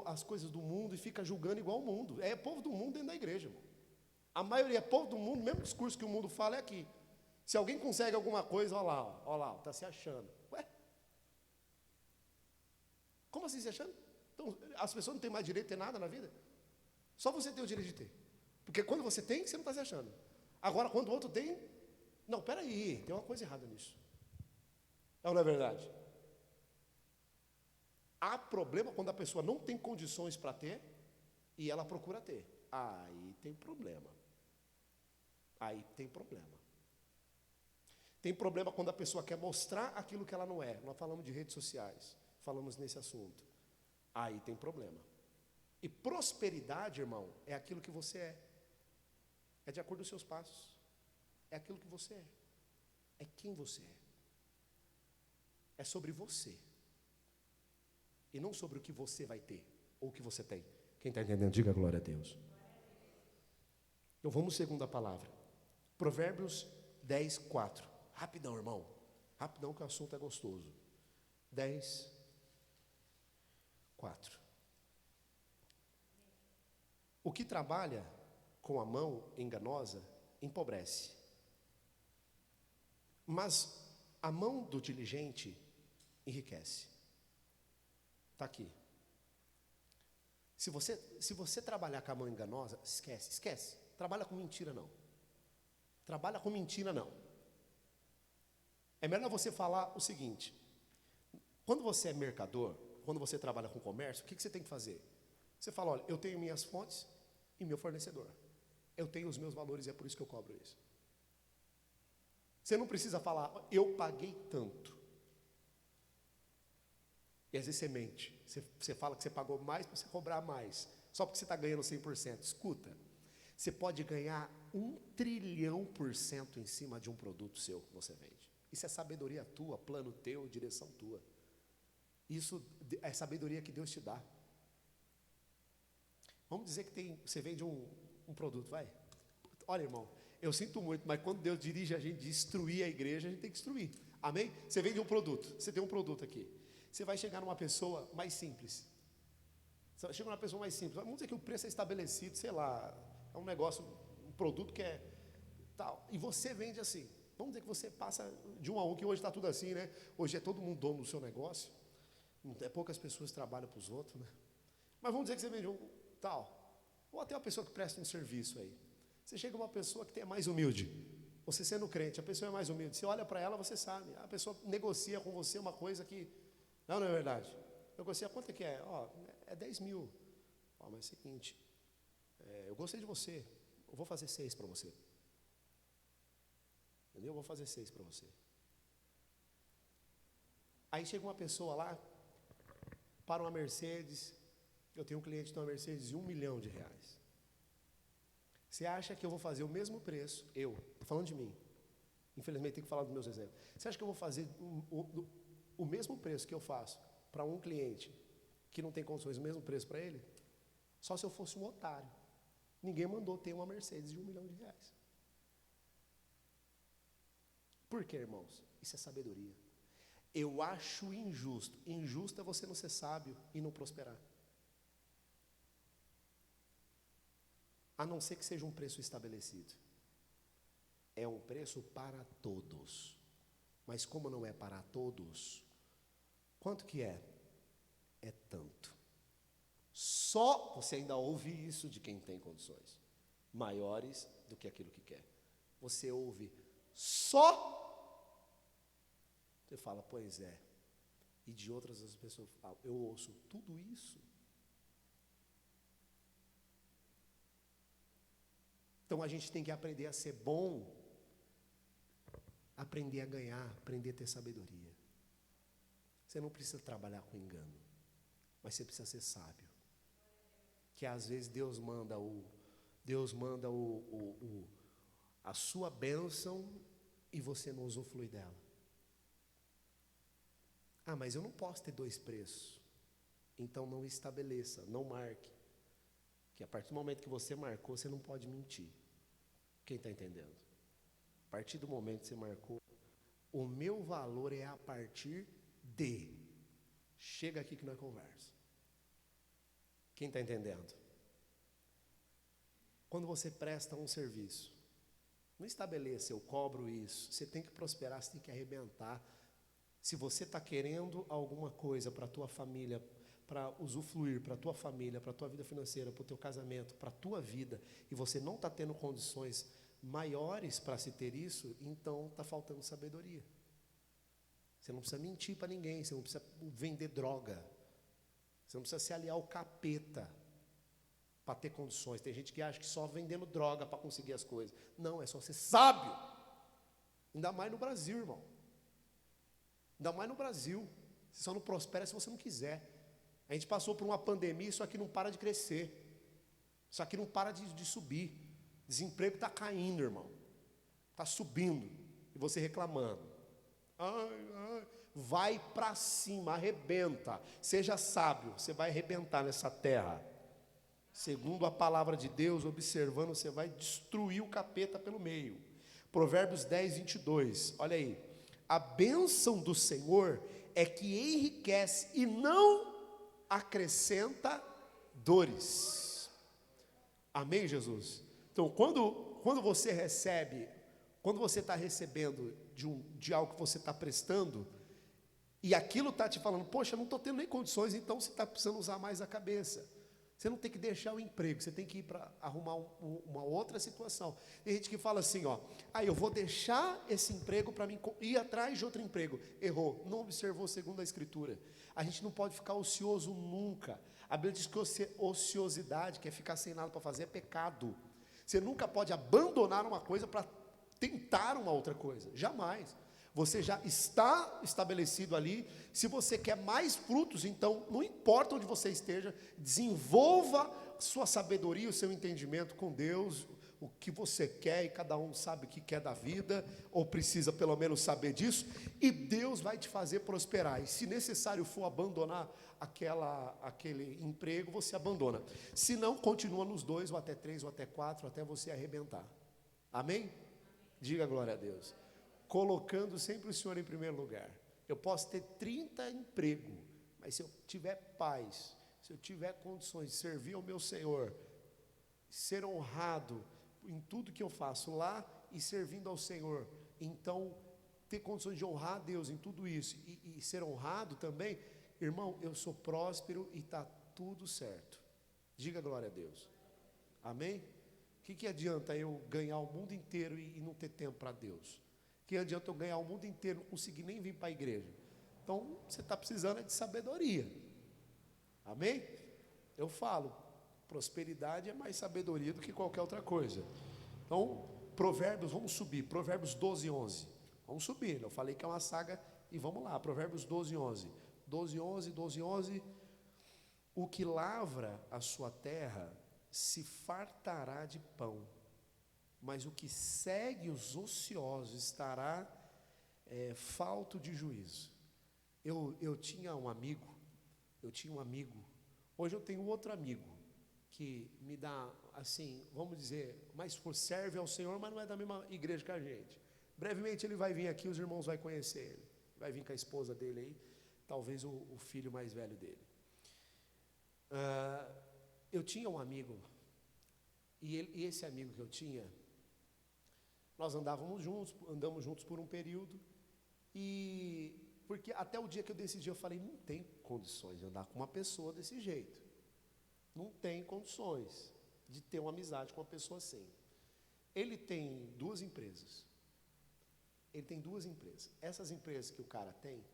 Speaker 1: as coisas do mundo e fica julgando igual o mundo. É povo do mundo dentro da igreja, irmão. A maioria é povo do mundo, mesmo discurso que o mundo fala é aqui. Se alguém consegue alguma coisa, olha lá, está se achando. Ué? Como assim se achando? Então, as pessoas não têm mais direito de ter nada na vida? Só você tem o direito de ter. Porque quando você tem, você não está se achando. Agora, quando o outro tem, não, peraí, tem uma coisa errada nisso. É ou não é verdade? Há problema quando a pessoa não tem condições para ter e ela procura ter. Aí tem problema. Aí tem problema. Tem problema quando a pessoa quer mostrar aquilo que ela não é. Nós falamos de redes sociais, falamos nesse assunto. Aí tem problema. E prosperidade, irmão, é aquilo que você é. É de acordo com os seus passos. É aquilo que você é. É quem você é. É sobre você. E não sobre o que você vai ter, ou o que você tem. Quem está entendendo, diga glória a Deus. Então vamos à segunda palavra. Provérbios 10, 4. Rapidão, irmão. Rapidão que o assunto é gostoso. 10, 4. O que trabalha com a mão enganosa empobrece. Mas a mão do diligente enriquece. Está aqui. Se você trabalhar com a mão enganosa, esquece. Trabalha com mentira não. Trabalha com mentira não. É melhor você falar o seguinte: quando você é mercador, quando você trabalha com comércio, o que você tem que fazer? Você fala, olha, eu tenho minhas fontes e meu fornecedor. Eu tenho os meus valores e é por isso que eu cobro isso. Você não precisa falar, eu paguei tanto. E às vezes você mente. Você fala que você pagou mais para você cobrar mais. Só porque você está ganhando 100%. Escuta, você pode ganhar 1.000.000.000% em cima de um produto seu que você vende. Isso é sabedoria tua, plano teu, direção tua. Isso é sabedoria que Deus te dá. Vamos dizer que você vende um produto, vai. Olha, irmão, eu sinto muito, mas quando Deus dirige a gente destruir a igreja, a gente tem que destruir. Amém? Você vende um produto, você tem um produto aqui. Você vai chegar numa pessoa mais simples. Você chega numa pessoa mais simples. Vamos dizer que o preço é estabelecido, sei lá, é um negócio, um produto que é tal. E você vende assim. Vamos dizer que você passa de um a um, que hoje está tudo assim, né? Hoje é todo mundo dono do seu negócio. É poucas pessoas que trabalham para os outros, né? Mas vamos dizer que você vende um tal. Ou até uma pessoa que presta um serviço aí. Você chega uma pessoa que é mais humilde. Você sendo crente, a pessoa é mais humilde. Você olha para ela, você sabe. A pessoa negocia com você uma coisa que... Não é verdade? Negocia, quanto é que é? É 10 mil. Mas é o seguinte, eu gostei de você. Eu vou fazer 6 para você. Entendeu? Eu vou fazer 6 para você. Aí chega uma pessoa lá, para uma Mercedes. Eu tenho um cliente que tem uma Mercedes de R$1 milhão. Você acha que eu vou fazer o mesmo preço? Estou falando de mim. Infelizmente tenho que falar dos meus exemplos. Você acha que eu vou fazer o mesmo preço que eu faço para um cliente que não tem condições, o mesmo preço para ele? Só se eu fosse um otário. Ninguém mandou ter uma Mercedes de R$1 milhão. Por quê, irmãos? Isso é sabedoria. Eu acho injusto. Injusto é você não ser sábio e não prosperar. A não ser que seja um preço estabelecido. É um preço para todos. Mas como não é para todos, quanto que é? É tanto. Só você ainda ouve isso de quem tem condições maiores do que aquilo que quer. Você ouve só. Você fala, pois é. E de outras as pessoas falam, eu ouço tudo isso. Então a gente tem que aprender a ser bom, aprender a ganhar, aprender a ter sabedoria. Você não precisa trabalhar com engano, mas você precisa ser sábio. Que às vezes Deus manda a sua bênção e você não usufrui dela. Mas eu não posso ter 2 preços. Então não estabeleça, não marque. Que a partir do momento que você marcou, você não pode mentir. Quem está entendendo? A partir do momento que você marcou, o meu valor é a partir de. Chega aqui que nós conversa. Quem está entendendo? Quando você presta um serviço, não estabeleça, eu cobro isso. Você tem que prosperar, você tem que arrebentar. Se você está querendo alguma coisa para a tua família, para usufruir, para a tua família, para a tua vida financeira, para o teu casamento, para a tua vida, e você não está tendo condições maiores para se ter isso, então está faltando sabedoria. Você não precisa mentir para ninguém, você não precisa vender droga, você não precisa se aliar ao capeta para ter condições. Tem gente que acha que só vendendo droga para conseguir as coisas. Não, é só ser sábio. Ainda mais no Brasil, irmão. Ainda mais no Brasil. Você só não prospera se você não quiser. A gente passou por uma pandemia, isso aqui não para de crescer. Isso aqui não para de subir. Desemprego está caindo, irmão. Está subindo. E você reclamando. Vai para cima, arrebenta. Seja sábio, você vai arrebentar nessa terra. Segundo a palavra de Deus, observando, você vai destruir o capeta pelo meio. Provérbios 10, 22. Olha aí. A bênção do Senhor é que enriquece e não acrescenta dores. Amém, Jesus? Então, quando você recebe, quando você está recebendo de algo que você está prestando, e aquilo está te falando, poxa, não estou tendo nem condições, então você está precisando usar mais a cabeça. Você não tem que deixar o emprego, você tem que ir para arrumar uma outra situação. Tem gente que fala assim, eu vou deixar esse emprego para mim ir atrás de outro emprego. Errou, não observou segundo a Escritura. A gente não pode ficar ocioso nunca. A Bíblia diz que ociosidade, que é ficar sem nada para fazer, é pecado. Você nunca pode abandonar uma coisa para tentar uma outra coisa, jamais. Você já está estabelecido ali. Se você quer mais frutos, então, não importa onde você esteja, desenvolva sua sabedoria, o seu entendimento com Deus, o que você quer, e cada um sabe o que quer da vida, ou precisa pelo menos saber disso, e Deus vai te fazer prosperar. E se necessário for abandonar aquele emprego, você abandona. Se não, continua nos 2, ou até 3, ou até 4, até você arrebentar. Amém? Diga glória a Deus. Colocando sempre o Senhor em primeiro lugar. Eu posso ter 30 empregos, mas se eu tiver paz, se eu tiver condições de servir ao meu Senhor, ser honrado em tudo que eu faço lá e servindo ao Senhor, então ter condições de honrar a Deus em tudo isso e ser honrado também, irmão, eu sou próspero e está tudo certo. Diga glória a Deus. Amém? O que adianta eu ganhar o mundo inteiro e não ter tempo para Deus? Que adianta eu ganhar o mundo inteiro, não conseguir nem vir para a igreja? Então, você está precisando de sabedoria. Amém? Eu falo, prosperidade é mais sabedoria do que qualquer outra coisa. Então, Provérbios, vamos subir, Provérbios 12, 11. Vamos subir, eu falei que é uma saga, e vamos lá, Provérbios 12, 11. 12, 11, 12, 11. O que lavra a sua terra se fartará de pão, mas o que segue os ociosos estará falto de juízo. Eu tinha um amigo, hoje eu tenho outro amigo, que me dá, assim, vamos dizer, mais serve ao Senhor, mas não é da mesma igreja que a gente. Brevemente ele vai vir aqui, os irmãos vão conhecer ele, vai vir com a esposa dele aí, talvez o filho mais velho dele. Eu tinha um amigo, e esse amigo que eu tinha, nós andamos juntos por um período, porque até o dia que eu decidi, eu falei, não tem condições de andar com uma pessoa desse jeito, não tem condições de ter uma amizade com uma pessoa assim. Ele tem duas empresas, essas empresas que o cara tem,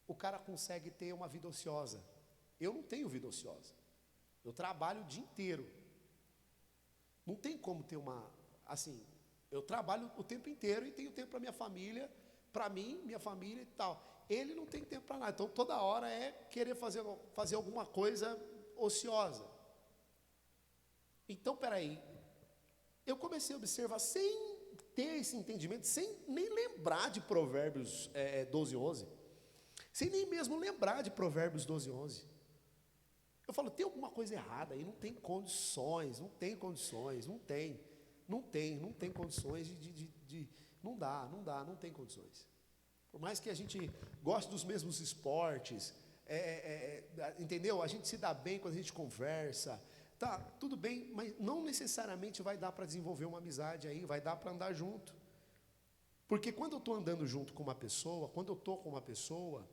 Speaker 1: o cara consegue ter uma vida ociosa. Eu não tenho vida ociosa, eu trabalho o dia inteiro, não tem como ter assim, eu trabalho o tempo inteiro e tenho tempo para minha família, para mim, minha família e tal. Ele não tem tempo para nada, então toda hora é querer fazer alguma coisa ociosa. Então, peraí, eu comecei a observar, sem ter esse entendimento, sem nem lembrar de Provérbios 12, 11, sem nem mesmo lembrar de Provérbios 12, 11. Eu falo, tem alguma coisa errada aí, não tem condições, não tem condições não tem condições. Por mais que a gente goste dos mesmos esportes, entendeu? A gente se dá bem quando a gente conversa, tá, tudo bem, mas não necessariamente vai dar para desenvolver uma amizade aí, vai dar para andar junto. Porque quando eu estou andando junto com uma pessoa, quando eu estou com uma pessoa,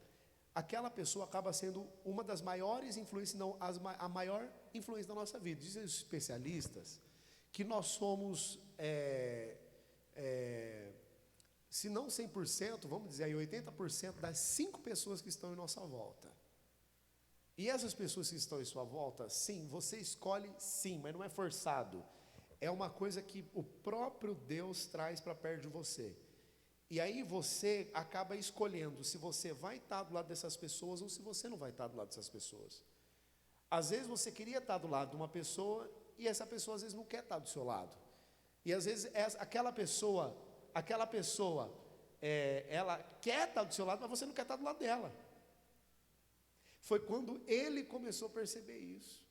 Speaker 1: aquela pessoa acaba sendo uma das maiores influências, não, a maior influência da nossa vida. Dizem os especialistas que nós somos, se não 100%, vamos dizer aí 80% das 5 pessoas que estão em nossa volta. E essas pessoas que estão em sua volta, sim, você escolhe sim, mas não é forçado. É uma coisa que o próprio Deus traz para perto de você. E aí você acaba escolhendo se você vai estar do lado dessas pessoas ou se você não vai estar do lado dessas pessoas. Às vezes você queria estar do lado de uma pessoa e essa pessoa às vezes não quer estar do seu lado. E às vezes aquela pessoa, ela quer estar do seu lado, mas você não quer estar do lado dela. Foi quando ele começou a perceber isso.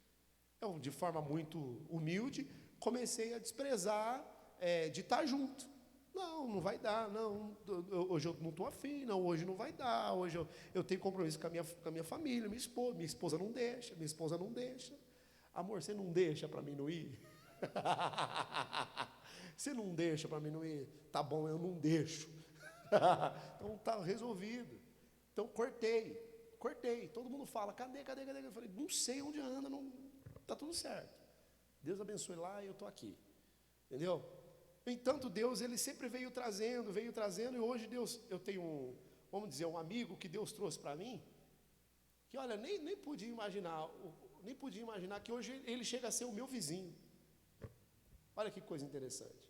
Speaker 1: Eu, de forma muito humilde, comecei a desprezar de estar junto. Não vai dar, não, hoje eu não estou afim, não, hoje não vai dar, hoje eu tenho compromisso com a minha família, minha esposa não deixa, amor, você não deixa para mim não ir? Você não deixa para mim não ir? Tá bom, eu não deixo. Então está resolvido. Então cortei, todo mundo fala, cadê? Eu falei, não sei onde anda, não, está tudo certo, Deus abençoe lá e eu estou aqui, entendeu? Entanto, Deus, ele sempre veio trazendo, e hoje Deus, eu tenho vamos dizer, um amigo que Deus trouxe para mim, que olha, nem podia imaginar que hoje ele chega a ser o meu vizinho. Olha que coisa interessante.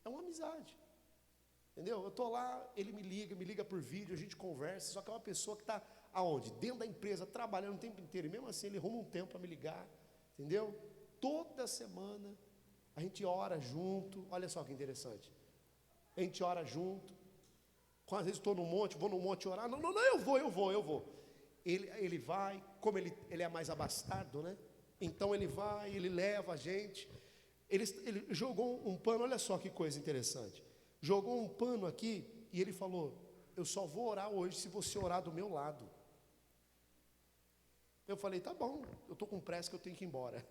Speaker 1: É uma amizade, entendeu? Eu estou lá, ele me liga por vídeo, a gente conversa, só que é uma pessoa que está aonde? Dentro da empresa, trabalhando o tempo inteiro, e mesmo assim ele arruma um tempo para me ligar, entendeu? Toda semana, a gente ora junto, olha só que interessante, a gente ora junto, às vezes estou no monte, vou no monte orar, não, eu vou, ele vai, como ele é mais abastado, né, então ele vai, ele leva a gente, ele jogou um pano, olha só que coisa interessante, jogou um pano aqui, e ele falou, eu só vou orar hoje se você orar do meu lado. Eu falei, tá bom, eu estou com pressa que eu tenho que ir embora.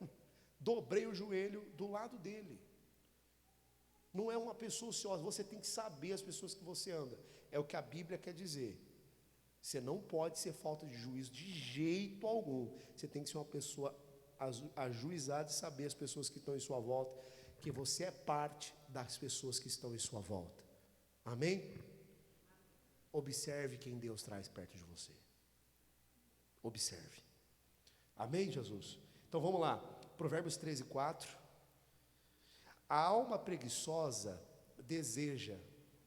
Speaker 1: Dobrei o joelho do lado dele. Não é uma pessoa ociosa, você tem que saber as pessoas que você anda. É o que a Bíblia quer dizer. Você não pode ser falta de juízo de jeito algum. Você tem que ser uma pessoa ajuizada e saber as pessoas que estão em sua volta, que você é parte das pessoas que estão em sua volta. Amém? Observe quem Deus traz perto de você. Observe. Amém, Jesus? Então vamos lá. Provérbios 13:4. A alma preguiçosa deseja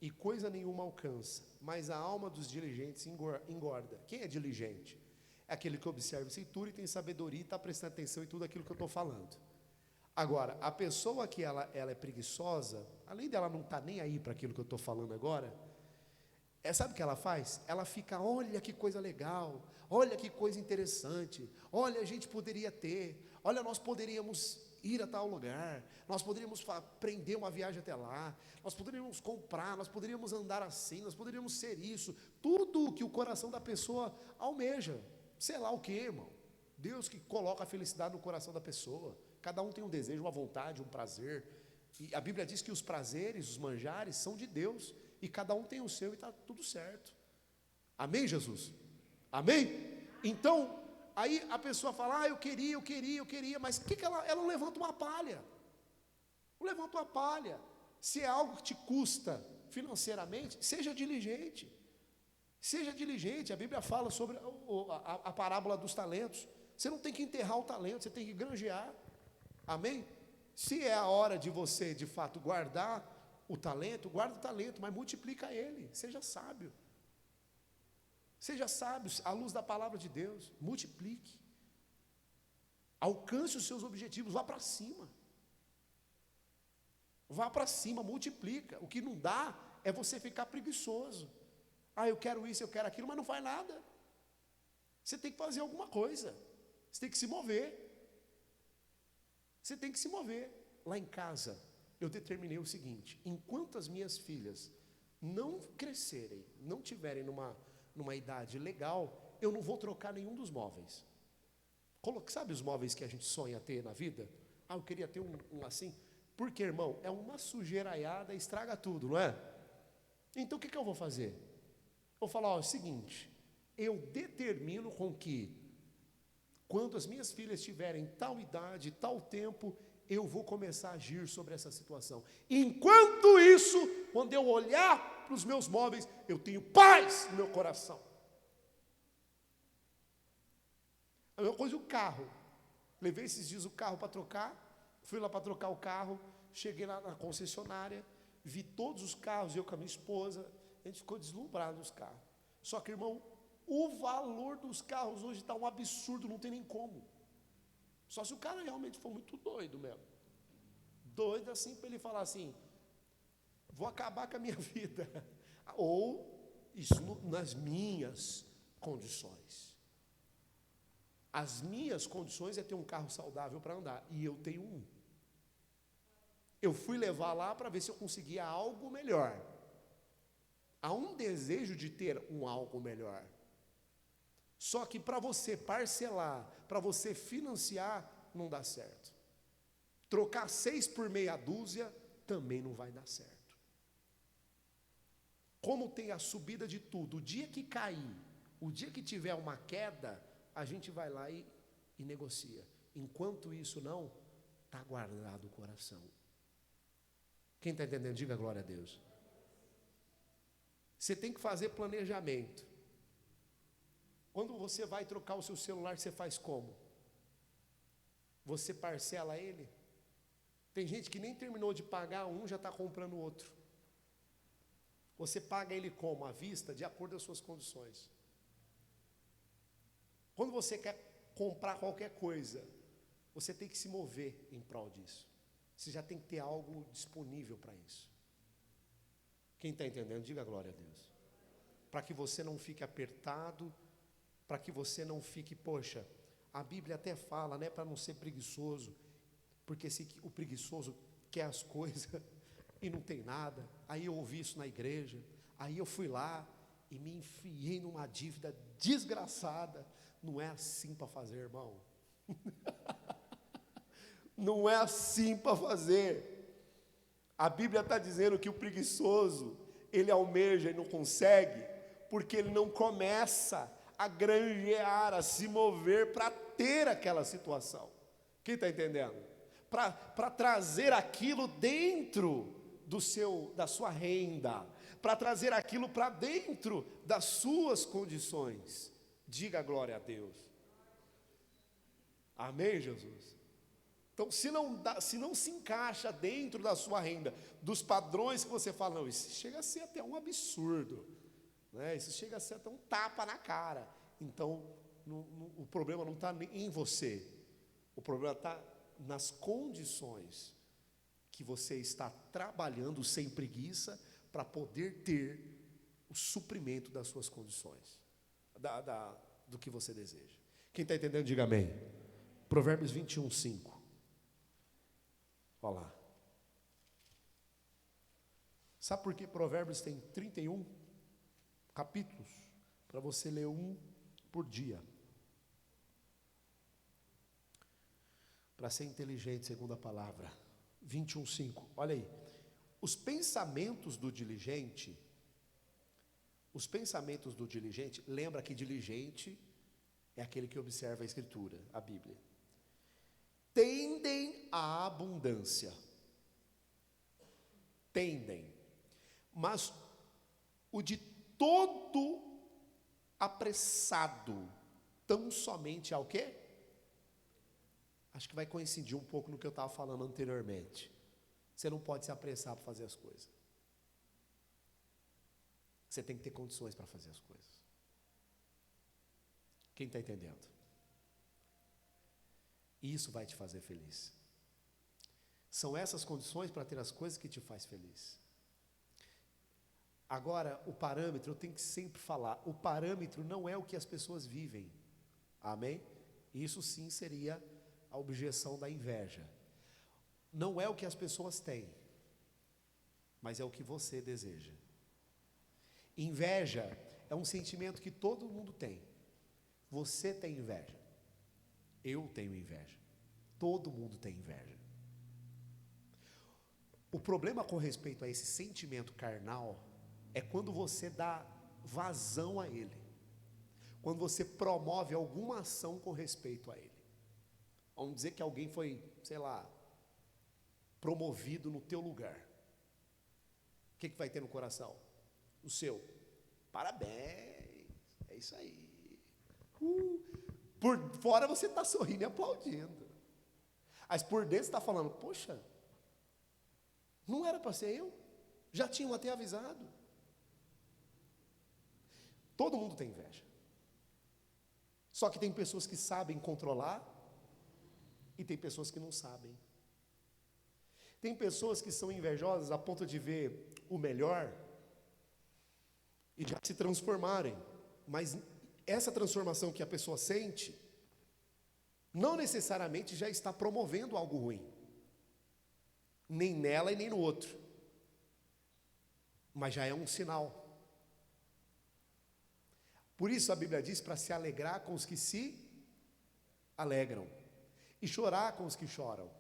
Speaker 1: e coisa nenhuma alcança, mas a alma dos diligentes engorda. Quem é diligente? É aquele que observa a escritura e tem sabedoria e está prestando atenção em tudo aquilo que eu estou falando. Agora, a pessoa que ela é preguiçosa, além dela não estar nem aí para aquilo que eu estou falando agora, sabe o que ela faz? Ela fica, olha que coisa legal, olha que coisa interessante, olha, a gente poderia ter, olha, nós poderíamos ir a tal lugar, nós poderíamos prender uma viagem até lá, nós poderíamos comprar, nós poderíamos andar assim, nós poderíamos ser isso, tudo que o coração da pessoa almeja, sei lá o que, irmão, Deus que coloca a felicidade no coração da pessoa, cada um tem um desejo, uma vontade, um prazer, e a Bíblia diz que os prazeres, os manjares são de Deus, e cada um tem o seu e está tudo certo. Amém, Jesus? Amém? Então, aí a pessoa fala, eu queria, mas o que ela não levanta uma palha? Não levanta uma palha. Se é algo que te custa financeiramente, seja diligente. Seja diligente. A Bíblia fala sobre a parábola dos talentos. Você não tem que enterrar o talento, você tem que granjear. Amém? Se é a hora de você, de fato, guardar o talento, guarda o talento, mas multiplica ele, seja sábio, à luz da palavra de Deus, multiplique, alcance os seus objetivos, vá para cima, multiplica. O que não dá é você ficar preguiçoso, eu quero isso, eu quero aquilo, mas não faz nada. Você tem que fazer alguma coisa, você tem que se mover, lá em casa, eu determinei o seguinte, enquanto as minhas filhas não crescerem, não tiverem numa idade legal, eu não vou trocar nenhum dos móveis. Sabe os móveis que a gente sonha ter na vida? Eu queria ter um assim. Porque, irmão, é uma sujeiraiada, estraga tudo, não é? Então, o que eu vou fazer? Eu vou falar, é o seguinte, eu determino com que, quando as minhas filhas tiverem tal idade, tal tempo, eu vou começar a agir sobre essa situação. Enquanto isso, quando eu olhar para os meus móveis, eu tenho paz no meu coração. A mesma coisa o carro. Levei esses dias o carro para trocar, fui lá para trocar o carro, cheguei lá na concessionária, vi todos os carros, eu com a minha esposa, a gente ficou deslumbrado nos carros. Só que, irmão, o valor dos carros hoje está um absurdo, não tem nem como. Só se o cara realmente for muito doido mesmo. Doido assim para ele falar assim, vou acabar com a minha vida. Ou isso nas minhas condições. As minhas condições é ter um carro saudável para andar. E eu tenho um. Eu fui levar lá para ver se eu conseguia algo melhor. Há um desejo de ter um algo melhor. Só que para você parcelar, para você financiar, não dá certo. Trocar 6 por meia dúzia também não vai dar certo. Como tem a subida de tudo, o dia que cair, o dia que tiver uma queda, a gente vai lá e negocia. Enquanto isso não, está guardado o coração. Quem está entendendo, diga glória a Deus. Você tem que fazer planejamento. Quando você vai trocar o seu celular, você faz como? Você parcela ele? Tem gente que nem terminou de pagar um, já está comprando outro. Você paga ele como? À vista, de acordo com as suas condições. Quando você quer comprar qualquer coisa, você tem que se mover em prol disso. Você já tem que ter algo disponível para isso. Quem está entendendo, diga glória a Deus. Para que você não fique apertado, para que você não fique, poxa, a Bíblia até fala, né, para não ser preguiçoso, porque se o preguiçoso quer as coisas e não tem nada. Aí eu ouvi isso na igreja, aí eu fui lá e me enfiei numa dívida desgraçada. Não é assim para fazer, irmão. Não é assim para fazer. A Bíblia está dizendo que o preguiçoso, ele almeja e não consegue, porque ele não começa a granjear, a se mover para ter aquela situação. Quem está entendendo? Para trazer aquilo dentro da sua renda, para trazer aquilo para dentro das suas condições. Diga glória a Deus. Amém, Jesus? Então, se não se encaixa dentro da sua renda, dos padrões que você fala, não, isso chega a ser até um absurdo, né? Isso chega a ser até um tapa na cara. Então, o problema não está em você, o problema está nas condições que você está trabalhando sem preguiça para poder ter o suprimento das suas condições, do que você deseja. Quem está entendendo, diga amém. Provérbios 21, 5. Olha lá. Sabe por que Provérbios tem 31 capítulos? Para você ler um por dia. Para ser inteligente, segundo a palavra. 21, 5. Olha aí. Os pensamentos do diligente, lembra que diligente é aquele que observa a Escritura, a Bíblia. Tendem à abundância. Tendem. Mas o de todo apressado, tão somente ao quê? Acho que vai coincidir um pouco no que eu estava falando anteriormente. Você não pode se apressar para fazer as coisas. Você tem que ter condições para fazer as coisas. Quem está entendendo? Isso vai te fazer feliz. São essas condições para ter as coisas que te faz feliz. Agora, o parâmetro, eu tenho que sempre falar, o parâmetro não é o que as pessoas vivem. Amém? Isso sim seria a objeção da inveja. Não é o que as pessoas têm, mas é o que você deseja. Inveja é um sentimento que todo mundo tem. Você tem inveja. Eu tenho inveja. Todo mundo tem inveja. O problema com respeito a esse sentimento carnal é quando você dá vazão a ele. Quando você promove alguma ação com respeito a ele. Vamos dizer que alguém foi, sei lá, promovido no teu lugar. O que vai ter no coração? O seu. Parabéns. É isso aí. Por fora você está sorrindo e aplaudindo. Mas por dentro você está falando, poxa, não era para ser eu? Já tinham até avisado. Todo mundo tem inveja. Só que tem pessoas que sabem controlar e tem pessoas que não sabem. Tem pessoas que são invejosas a ponto de ver o melhor e já se transformarem. Mas essa transformação que a pessoa sente não necessariamente já está promovendo algo ruim. Nem nela e nem no outro. Mas já é um sinal. Por isso a Bíblia diz para se alegrar com os que se alegram e chorar com os que choram.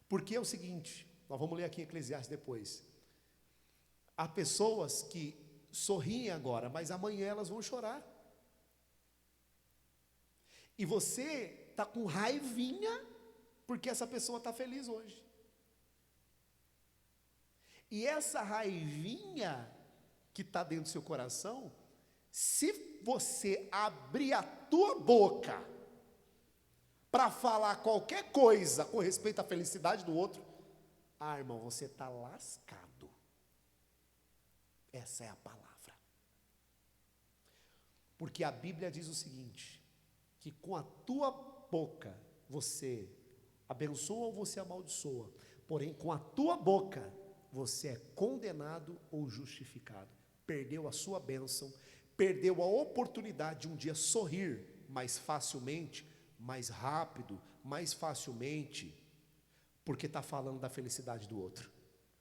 Speaker 1: Porque é o seguinte, nós vamos ler aqui em Eclesiastes depois. Há pessoas que sorriem agora, mas amanhã elas vão chorar. E você está com raivinha porque essa pessoa está feliz hoje. E essa raivinha que está dentro do seu coração, se você abrir a tua boca para falar qualquer coisa com respeito à felicidade do outro, irmão, você está lascado. Essa é a palavra. Porque a Bíblia diz o seguinte, que com a tua boca você abençoa ou você amaldiçoa, porém com a tua boca você é condenado ou justificado. Perdeu a sua bênção, perdeu a oportunidade de um dia sorrir mais facilmente, mais rápido, mais facilmente, porque está falando da felicidade do outro.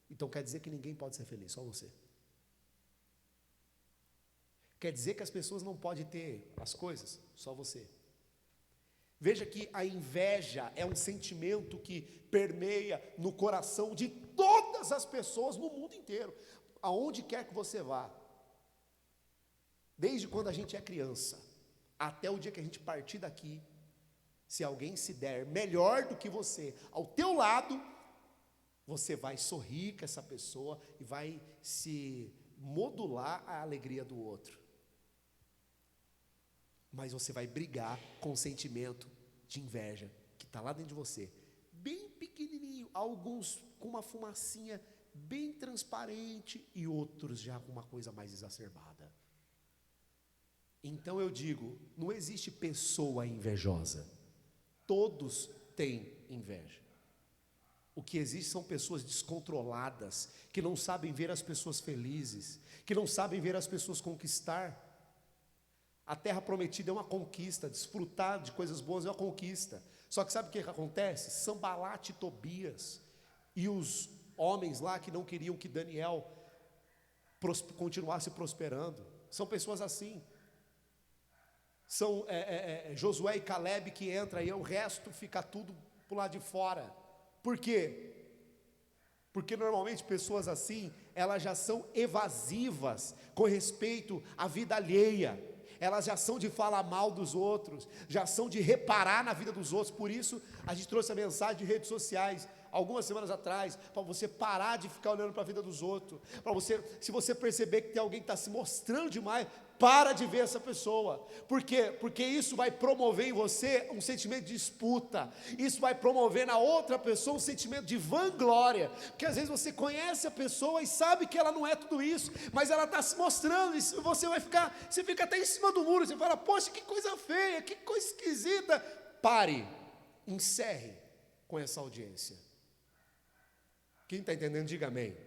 Speaker 1: Então quer dizer que ninguém pode ser feliz, só você. Quer dizer que as pessoas não podem ter as coisas, só você. Veja que a inveja é um sentimento que permeia no coração de todas as pessoas no mundo inteiro, aonde quer que você vá. Desde quando a gente é criança, até o dia que a gente partir daqui, se alguém se der melhor do que você, ao teu lado, você vai sorrir com essa pessoa e vai se modular a alegria do outro. Mas você vai brigar com o sentimento de inveja que está lá dentro de você, bem pequenininho, alguns com uma fumacinha bem transparente e outros já com uma coisa mais exacerbada. Então eu digo, não existe pessoa invejosa, todos têm inveja. O que existe são pessoas descontroladas, que não sabem ver as pessoas felizes, que não sabem ver as pessoas conquistar. A terra prometida é uma conquista, desfrutar de coisas boas é uma conquista. Só que sabe o que acontece? Sanbalate e Tobias, e os homens lá que não queriam que Daniel continuasse prosperando, são pessoas assim. São Josué e Caleb que entra e o resto fica tudo para o lado de fora. Por quê? Porque normalmente pessoas assim, elas já são evasivas com respeito à vida alheia. Elas já são de falar mal dos outros, já são de reparar na vida dos outros. Por isso a gente trouxe a mensagem de redes sociais algumas semanas atrás, para você parar de ficar olhando para a vida dos outros, para você, se você perceber que tem alguém que está se mostrando demais, para de ver essa pessoa. Por quê? Porque isso vai promover em você um sentimento de disputa, isso vai promover na outra pessoa um sentimento de vanglória, porque às vezes você conhece a pessoa e sabe que ela não é tudo isso, mas ela está se mostrando, e você fica até em cima do muro, você fala, poxa, que coisa feia, que coisa esquisita. Pare, encerre com essa audiência. Quem está entendendo, diga amém.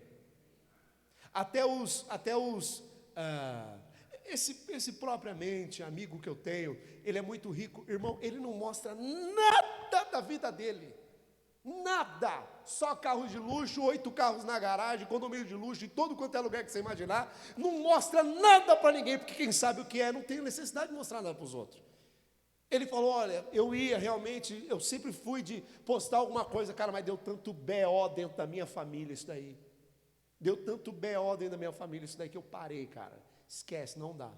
Speaker 1: Esse propriamente amigo que eu tenho, ele é muito rico, irmão, ele não mostra nada da vida dele, nada, só carros de luxo, 8 carros na garagem, condomínio de luxo, em todo quanto é lugar que você imaginar, não mostra nada para ninguém, porque quem sabe o que é, não tem necessidade de mostrar nada para os outros. Ele falou, olha, eu ia realmente, eu sempre fui de postar alguma coisa, cara, mas deu tanto BO dentro da minha família isso daí. Deu tanto BO dentro da minha família isso daí que eu parei, cara. Esquece, não dá.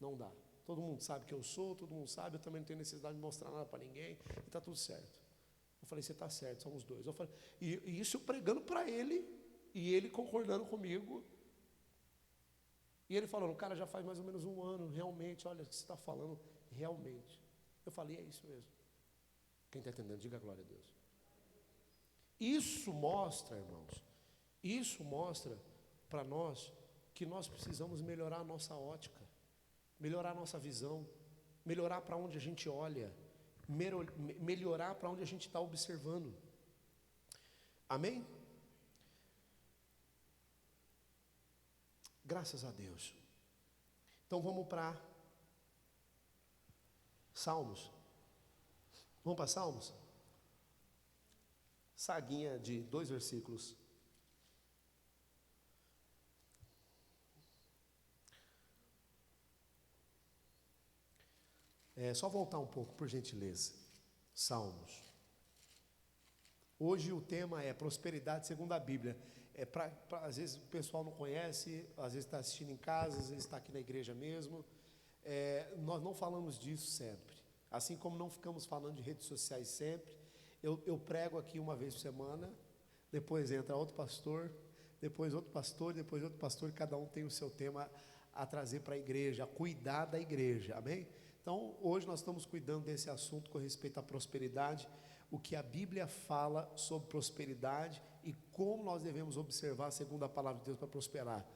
Speaker 1: Não dá. Todo mundo sabe que eu sou, todo mundo sabe, eu também não tenho necessidade de mostrar nada para ninguém, e está tudo certo. Eu falei, você está certo, somos dois. Eu falei, e isso eu pregando para ele, e ele concordando comigo. E ele falando, cara, já faz mais ou menos um ano, realmente, olha o que você está falando, realmente. Eu falei, é isso mesmo. Quem está entendendo, diga glória a Deus. Isso mostra, irmãos, isso mostra para nós que nós precisamos melhorar a nossa ótica, melhorar a nossa visão, melhorar para onde a gente olha, melhorar para onde a gente está observando. Amém? Graças a Deus. Então vamos para Salmos. Vamos para Salmos? Saguinha de 2 versículos. Só voltar um pouco, por gentileza. Salmos. Hoje o tema é prosperidade segundo a Bíblia. Às vezes o pessoal não conhece, às vezes está assistindo em casa, às vezes está aqui na igreja mesmo. Nós não falamos disso sempre. Assim como não ficamos falando de redes sociais sempre. Eu prego aqui uma vez por semana, depois entra outro pastor, depois outro pastor, depois outro pastor, cada um tem o seu tema a trazer para a igreja, a cuidar da igreja, amém? Então, hoje nós estamos cuidando desse assunto com respeito à prosperidade, o que a Bíblia fala sobre prosperidade e como nós devemos observar segundo a palavra de Deus para prosperar.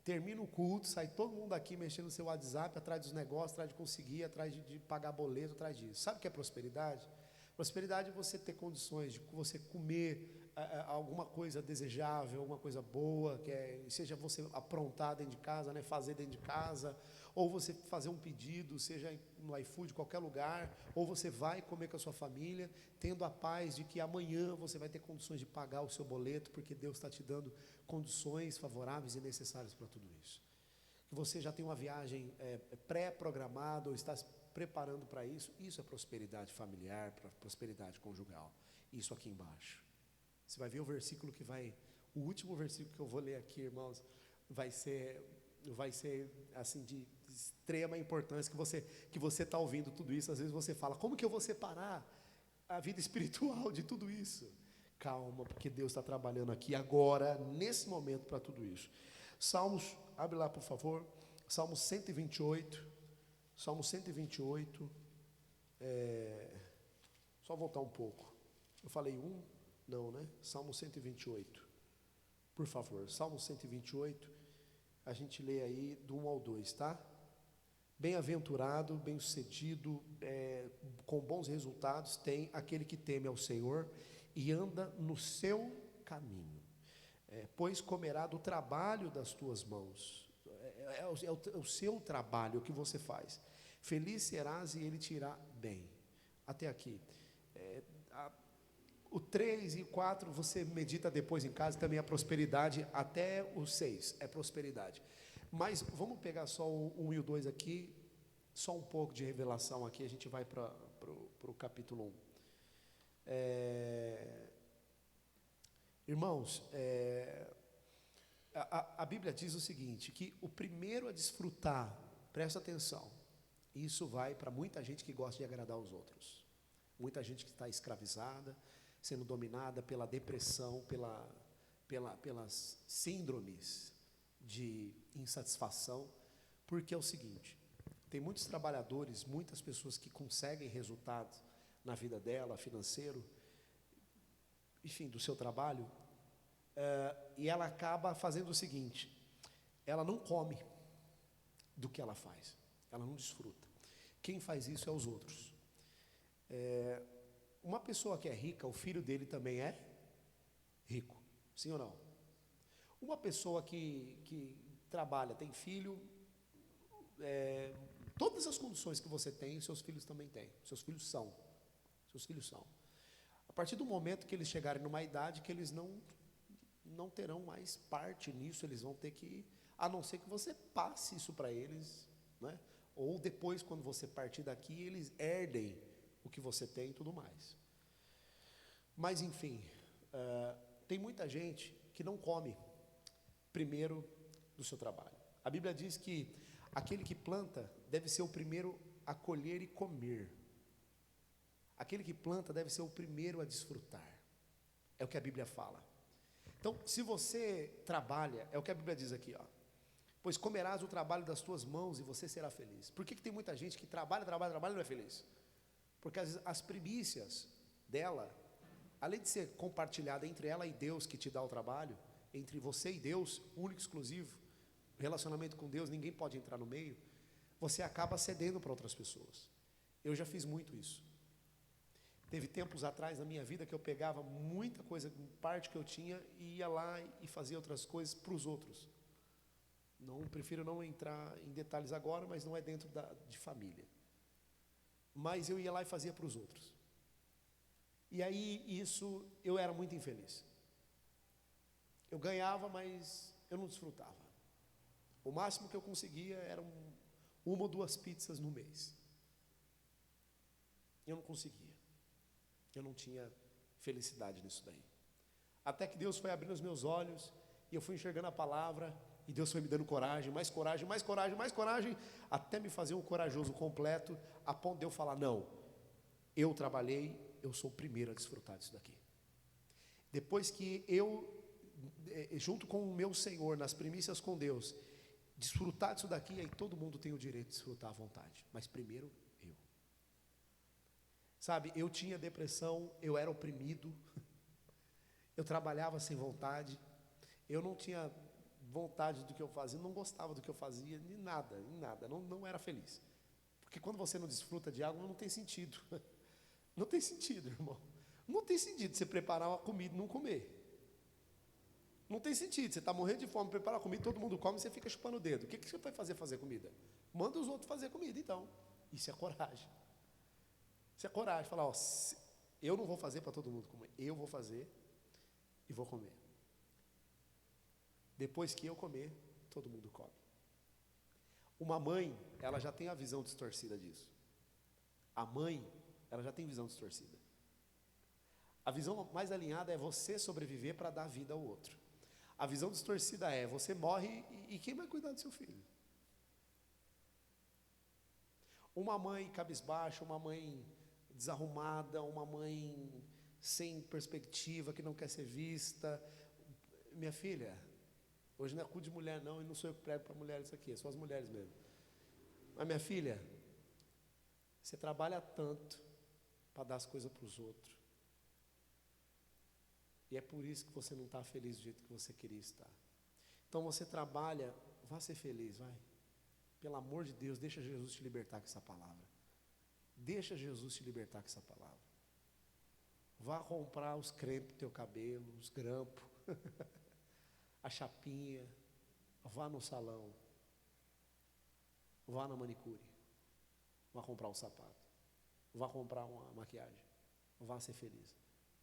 Speaker 1: Termina o culto, sai todo mundo aqui mexendo no seu WhatsApp, atrás dos negócios, atrás de conseguir, atrás de pagar boleto, atrás disso. Sabe o que é prosperidade? Prosperidade é você ter condições de você comer alguma coisa desejável, alguma coisa boa, seja você aprontar dentro de casa, né, fazer dentro de casa, ou você fazer um pedido, seja no iFood, qualquer lugar, ou você vai comer com a sua família, tendo a paz de que amanhã você vai ter condições de pagar o seu boleto, porque Deus está te dando condições favoráveis e necessárias para tudo isso. Que você já tem uma viagem pré-programada, ou está se preparando para isso, isso é prosperidade familiar, prosperidade conjugal. Isso aqui embaixo. Você vai ver o versículo o último versículo que eu vou ler aqui, irmãos, vai ser assim de extrema importância, que você está ouvindo tudo isso, às vezes você fala, como que eu vou separar a vida espiritual de tudo isso? Calma, porque Deus está trabalhando aqui agora, nesse momento, para tudo isso. Salmos, abre lá por favor, Salmo 128, Salmo 128, só voltar um pouco, eu falei não, né? Salmo 128, por favor, Salmo 128, a gente lê aí do 1 ao 2, tá? Bem-aventurado, bem-sucedido, com bons resultados tem aquele que teme ao Senhor e anda no seu caminho, pois comerá do trabalho das tuas mãos, é o seu trabalho, o que você faz. Feliz serás e ele te irá bem. Até aqui. O 3 e o 4 você medita depois em casa, também a prosperidade, até o 6 é prosperidade. Mas vamos pegar só o 1 e o 2 aqui, só um pouco de revelação aqui, a gente vai para o capítulo 1. Irmãos, a Bíblia diz o seguinte, que o primeiro a desfrutar, presta atenção, isso vai para muita gente que gosta de agradar os outros, muita gente que está escravizada, sendo dominada pela depressão, pelas síndromes de insatisfação, porque é o seguinte, tem muitos trabalhadores, muitas pessoas que conseguem resultados na vida dela, financeiro, enfim, do seu trabalho, e ela acaba fazendo o seguinte, ela não come do que ela faz, ela não desfruta. Quem faz isso é os outros. Uma pessoa que é rica, o filho dele também é rico, sim ou não? Uma pessoa que trabalha, tem filho, todas as condições que você tem, seus filhos também têm, seus filhos são. A partir do momento que eles chegarem numa idade que eles não terão mais parte nisso, eles vão ter que, a não ser que você passe isso para eles, né? ou depois, quando você partir daqui, eles herdem o que você tem e tudo mais. Mas enfim, tem muita gente que não come primeiro do seu trabalho. A Bíblia diz que aquele que planta deve ser o primeiro a colher e comer. Aquele que planta deve ser o primeiro a desfrutar. É o que a Bíblia fala. Então, se você trabalha, é o que a Bíblia diz aqui, ó. Pois comerás o trabalho das tuas mãos e você será feliz. Por que tem muita gente que trabalha e não é feliz? Porque as primícias dela, além de ser compartilhada entre ela e Deus que te dá o trabalho, entre você e Deus, único, exclusivo, relacionamento com Deus, ninguém pode entrar no meio, você acaba cedendo para outras pessoas. Eu já fiz muito isso. Teve tempos atrás na minha vida que eu pegava muita coisa, parte que eu tinha, e ia lá e fazia outras coisas para os outros. Prefiro não entrar em detalhes agora, mas não é dentro de família. Mas eu ia lá e fazia para os outros. E aí isso, eu era muito infeliz. Eu ganhava, mas eu não desfrutava. O máximo que eu conseguia era uma ou duas pizzas no mês. Eu não conseguia. Eu não tinha felicidade nisso daí. Até que Deus foi abrindo os meus olhos, e eu fui enxergando a palavra, e Deus foi me dando coragem, mais coragem, mais coragem, mais coragem, até me fazer um corajoso completo, a ponto de eu falar, não, eu trabalhei, eu sou o primeiro a desfrutar disso daqui. Depois que eu, junto com o meu Senhor, nas primícias com Deus, desfrutar disso daqui, aí todo mundo tem o direito de desfrutar à vontade, mas primeiro eu. Sabe, eu tinha depressão, eu era oprimido, eu trabalhava sem vontade, eu não tinha vontade do que eu fazia, não gostava do que eu fazia, em nada, não era feliz. Porque quando você não desfruta de algo, não tem sentido. Não tem sentido, irmão. Não tem sentido você preparar uma comida e não comer. Não tem sentido, você está morrendo de fome, preparar comida, todo mundo come e você fica chupando o dedo. O que você vai fazer comida? Manda os outros fazer comida, então. Isso é coragem. Isso é coragem, falar, ó, eu não vou fazer para todo mundo comer, eu vou fazer e vou comer. Depois que eu comer, todo mundo come. Uma mãe, ela já tem a visão distorcida disso. A mãe, ela já tem visão distorcida. A visão mais alinhada é você sobreviver para dar vida ao outro. A visão distorcida é, você morre e quem vai cuidar do seu filho? Uma mãe cabisbaixa, uma mãe desarrumada, uma mãe sem perspectiva, que não quer ser vista. Minha filha, hoje não é culto de mulher não, e não sou eu que prego para mulheres isso aqui, são as mulheres mesmo. Mas minha filha, você trabalha tanto para dar as coisas para os outros. E é por isso que você não está feliz do jeito que você queria estar. Então você trabalha, vá ser feliz, vai. Pelo amor de Deus, deixa Jesus te libertar com essa palavra. Deixa Jesus te libertar com essa palavra. Vá comprar os crempes do teu cabelo, os grampos, a chapinha, vá no salão, vá na manicure, vá comprar um sapato, vá comprar uma maquiagem, vá ser feliz,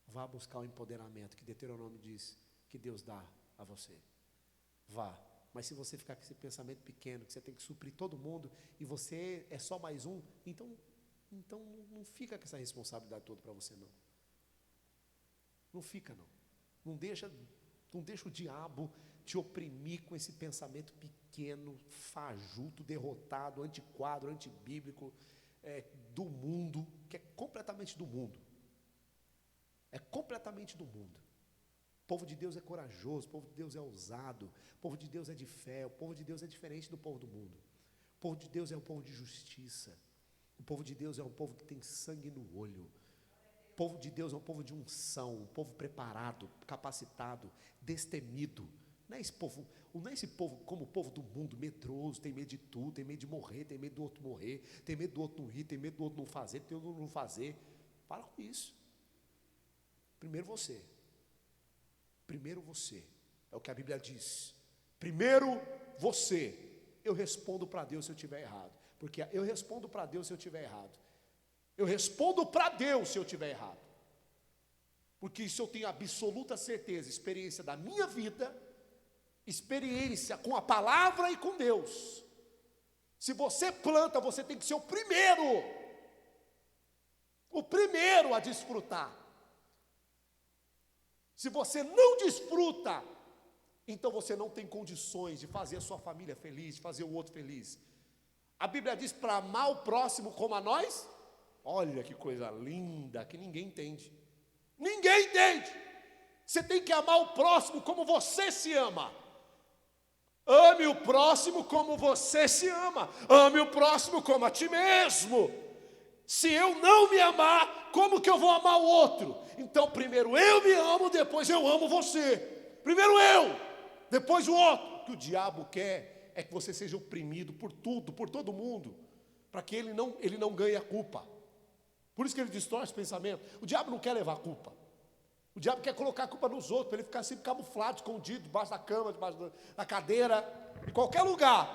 Speaker 1: vá buscar o empoderamento que Deuteronômio diz que Deus dá a você. Vá, mas se você ficar com esse pensamento pequeno, que você tem que suprir todo mundo e você é só mais um, então não fica com essa responsabilidade toda para você não. Não fica não. Não deixa o diabo te oprimir com esse pensamento pequeno, fajuto, derrotado, antiquado, antibíblico, do mundo, que é completamente do mundo. É completamente do mundo. O povo de Deus é corajoso, o povo de Deus é ousado, o povo de Deus é de fé, o povo de Deus é diferente do povo do mundo. O povo de Deus é um povo de justiça. O povo de Deus é um povo que tem sangue no olho. O povo de Deus é um povo de unção, um povo preparado, capacitado, destemido. Não é esse povo como o povo do mundo, medroso, tem medo de tudo, tem medo de morrer, tem medo do outro morrer, tem medo do outro não rir, tem medo do outro não fazer, tem medo do outro não fazer. Para com isso. Primeiro você. Primeiro você. É o que a Bíblia diz. Primeiro você. Eu respondo para Deus se eu estiver errado. Porque eu respondo para Deus se eu estiver errado. Eu respondo para Deus se eu estiver errado. Porque isso eu tenho absoluta certeza, experiência da minha vida, experiência com a palavra e com Deus. Se você planta, você tem que ser o primeiro a desfrutar. Se você não desfruta, então você não tem condições de fazer a sua família feliz, de fazer o outro feliz. A Bíblia diz para amar o próximo como a nós. Olha que coisa linda, que ninguém entende. Ninguém entende. Você tem que amar o próximo como você se ama. Ame o próximo como você se ama. Ame o próximo como a ti mesmo. Se eu não me amar, como que eu vou amar o outro? Então primeiro eu me amo, depois eu amo você. Primeiro eu, depois o outro. O que o diabo quer é que você seja oprimido por tudo, por todo mundo, para que ele não ganhe a culpa. Por isso que ele distorce o pensamento. O diabo não quer levar a culpa. O diabo quer colocar a culpa nos outros, para ele ficar sempre camuflado, escondido, debaixo da cama, debaixo da cadeira, em qualquer lugar,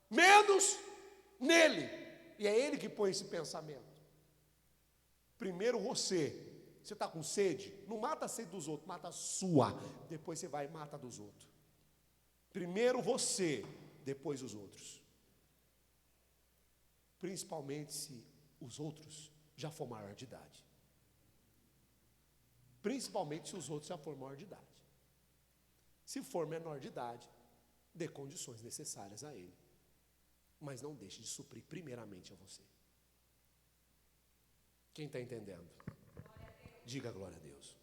Speaker 1: menos nele. E é ele que põe esse pensamento. Primeiro você está com sede, não mata a sede dos outros, mata a sua. Depois você vai e mata a dos outros. Primeiro você, depois os outros. Principalmente se os outros já for maior de idade. Principalmente se os outros já for maior de idade. Se for menor de idade, dê condições necessárias a ele. Mas não deixe de suprir primeiramente a você. Quem está entendendo? Diga glória a Deus.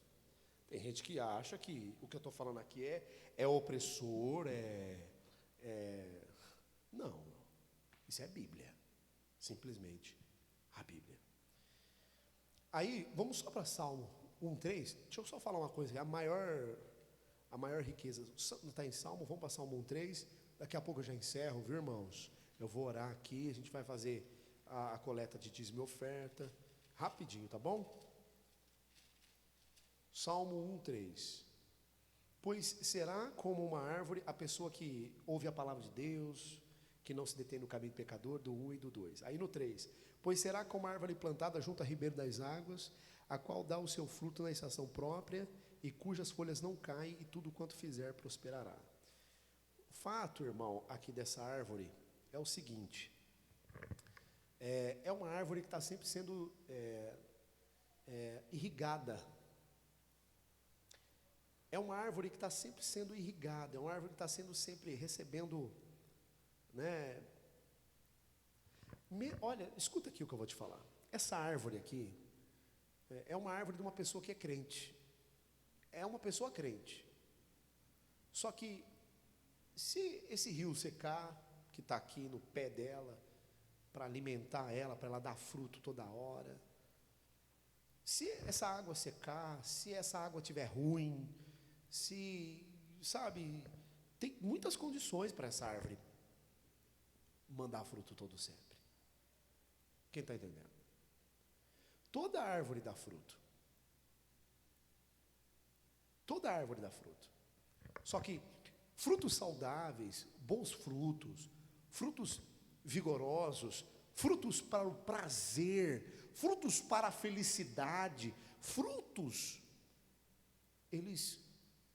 Speaker 1: Tem gente que acha que o que eu estou falando aqui é opressor, Não, isso é Bíblia. Simplesmente a Bíblia. Aí, vamos só para Salmo 1:3. Deixa eu só falar uma coisa. A maior riqueza está em Salmo. Vamos para Salmo 1:3. Daqui a pouco eu já encerro, viu, irmãos? Eu vou orar aqui. A gente vai fazer a coleta de dízimo e oferta. Rapidinho, tá bom? Salmo 1:3. Pois será como uma árvore a pessoa que ouve a palavra de Deus, que não se detém no caminho do pecador, do 1 e do 2. Aí no 3. Pois será como a árvore plantada junto a ribeiro das águas, a qual dá o seu fruto na estação própria, e cujas folhas não caem, e tudo quanto fizer prosperará. O fato, irmão, aqui dessa árvore é o seguinte: é uma árvore que está sempre sendo irrigada. É uma árvore que está sempre sendo irrigada, é uma árvore que está sendo sempre recebendo, né? Olha, escuta aqui o que eu vou te falar. Essa árvore aqui é uma árvore de uma pessoa que é crente. É uma pessoa crente. Só que, se esse rio secar, que está aqui no pé dela, para alimentar ela, para ela dar fruto toda hora, se essa água secar, se essa água estiver ruim, tem muitas condições para essa árvore mandar fruto todo sempre. Quem está entendendo? Toda árvore dá fruto. Toda árvore dá fruto. Só que frutos saudáveis, bons frutos, frutos vigorosos, frutos para o prazer, frutos para a felicidade, frutos, eles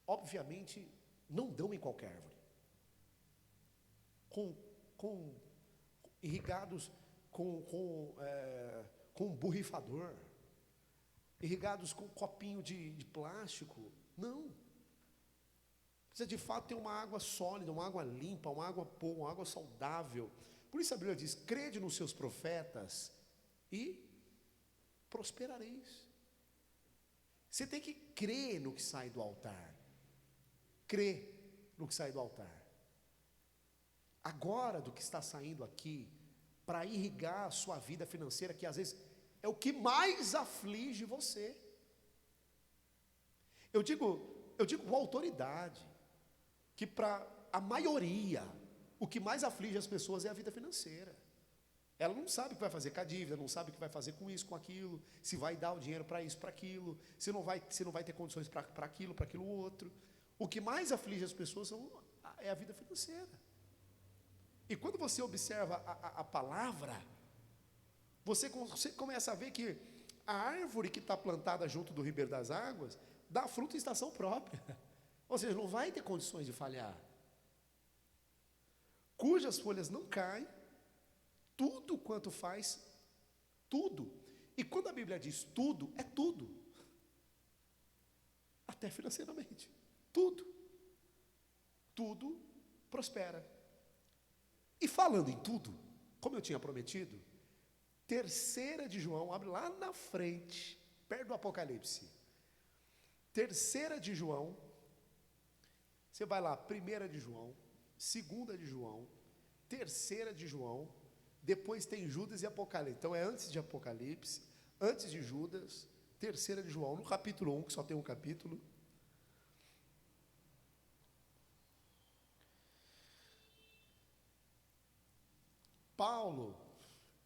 Speaker 1: obviamente não dão em qualquer árvore. Irrigados com um borrifador, irrigados com um copinho de plástico. Não. Precisa de fato ter uma água sólida, uma água limpa, uma água boa, uma água saudável. Por isso a Bíblia diz: crede nos seus profetas e prosperareis. Você tem que crer no que sai do altar. Crer no que sai do altar. Agora, do que está saindo aqui, para irrigar a sua vida financeira, que às vezes é o que mais aflige você. Eu digo com autoridade, que para a maioria, o que mais aflige as pessoas é a vida financeira. Ela não sabe o que vai fazer com a dívida, não sabe o que vai fazer com isso, com aquilo, se vai dar o dinheiro para isso, para aquilo, se não vai ter condições para aquilo outro. O que mais aflige as pessoas é a vida financeira. E quando você observa a palavra, você começa a ver que a árvore que está plantada junto do ribeiro das águas dá fruto em estação própria. Ou seja, não vai ter condições de falhar. Cujas folhas não caem tudo quanto faz, tudo. E quando a Bíblia diz tudo, é tudo. Até financeiramente. Tudo. Tudo prospera. E falando em tudo, como eu tinha prometido, 3 de João, abre lá na frente, perto do Apocalipse. 3 de João, você vai lá, 1 de João, 2 de João, 3 de João, depois tem Judas e Apocalipse. Então é antes de Apocalipse, antes de Judas, 3 de João, no capítulo 1, que só tem um capítulo. Paulo,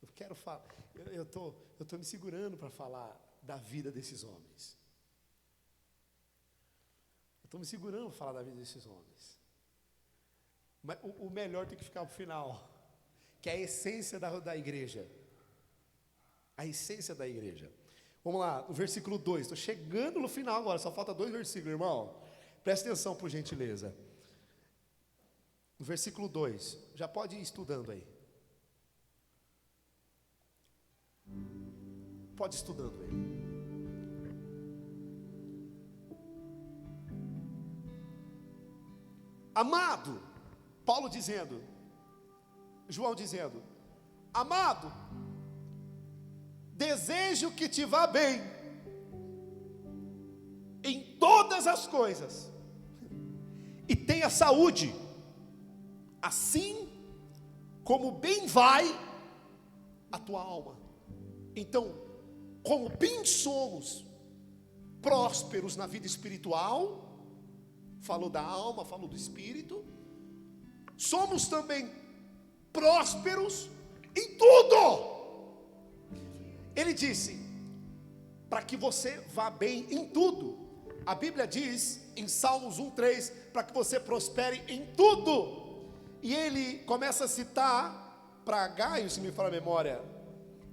Speaker 1: eu quero falar, eu tô me segurando para falar da vida desses homens. Eu estou me segurando para falar da vida desses homens. Mas o melhor tem que ficar para o final, que é a essência da igreja. A essência da igreja. Vamos lá, o versículo 2. Estou chegando no final agora, só falta 2 versículos, irmão. Presta atenção, por gentileza. No versículo 2. Já pode ir estudando aí. Pode ir estudando aí. Amado, Paulo dizendo, João dizendo, amado, desejo que te vá bem em todas as coisas e tenha saúde, assim como bem vai a tua alma. Então, como bem somos prósperos na vida espiritual, falou da alma, falou do espírito, somos também prósperos em tudo. Ele disse, para que você vá bem em tudo. A Bíblia diz, em Salmos 1:3, para que você prospere em tudo. E ele começa a citar, para Gaio, se me fala a memória,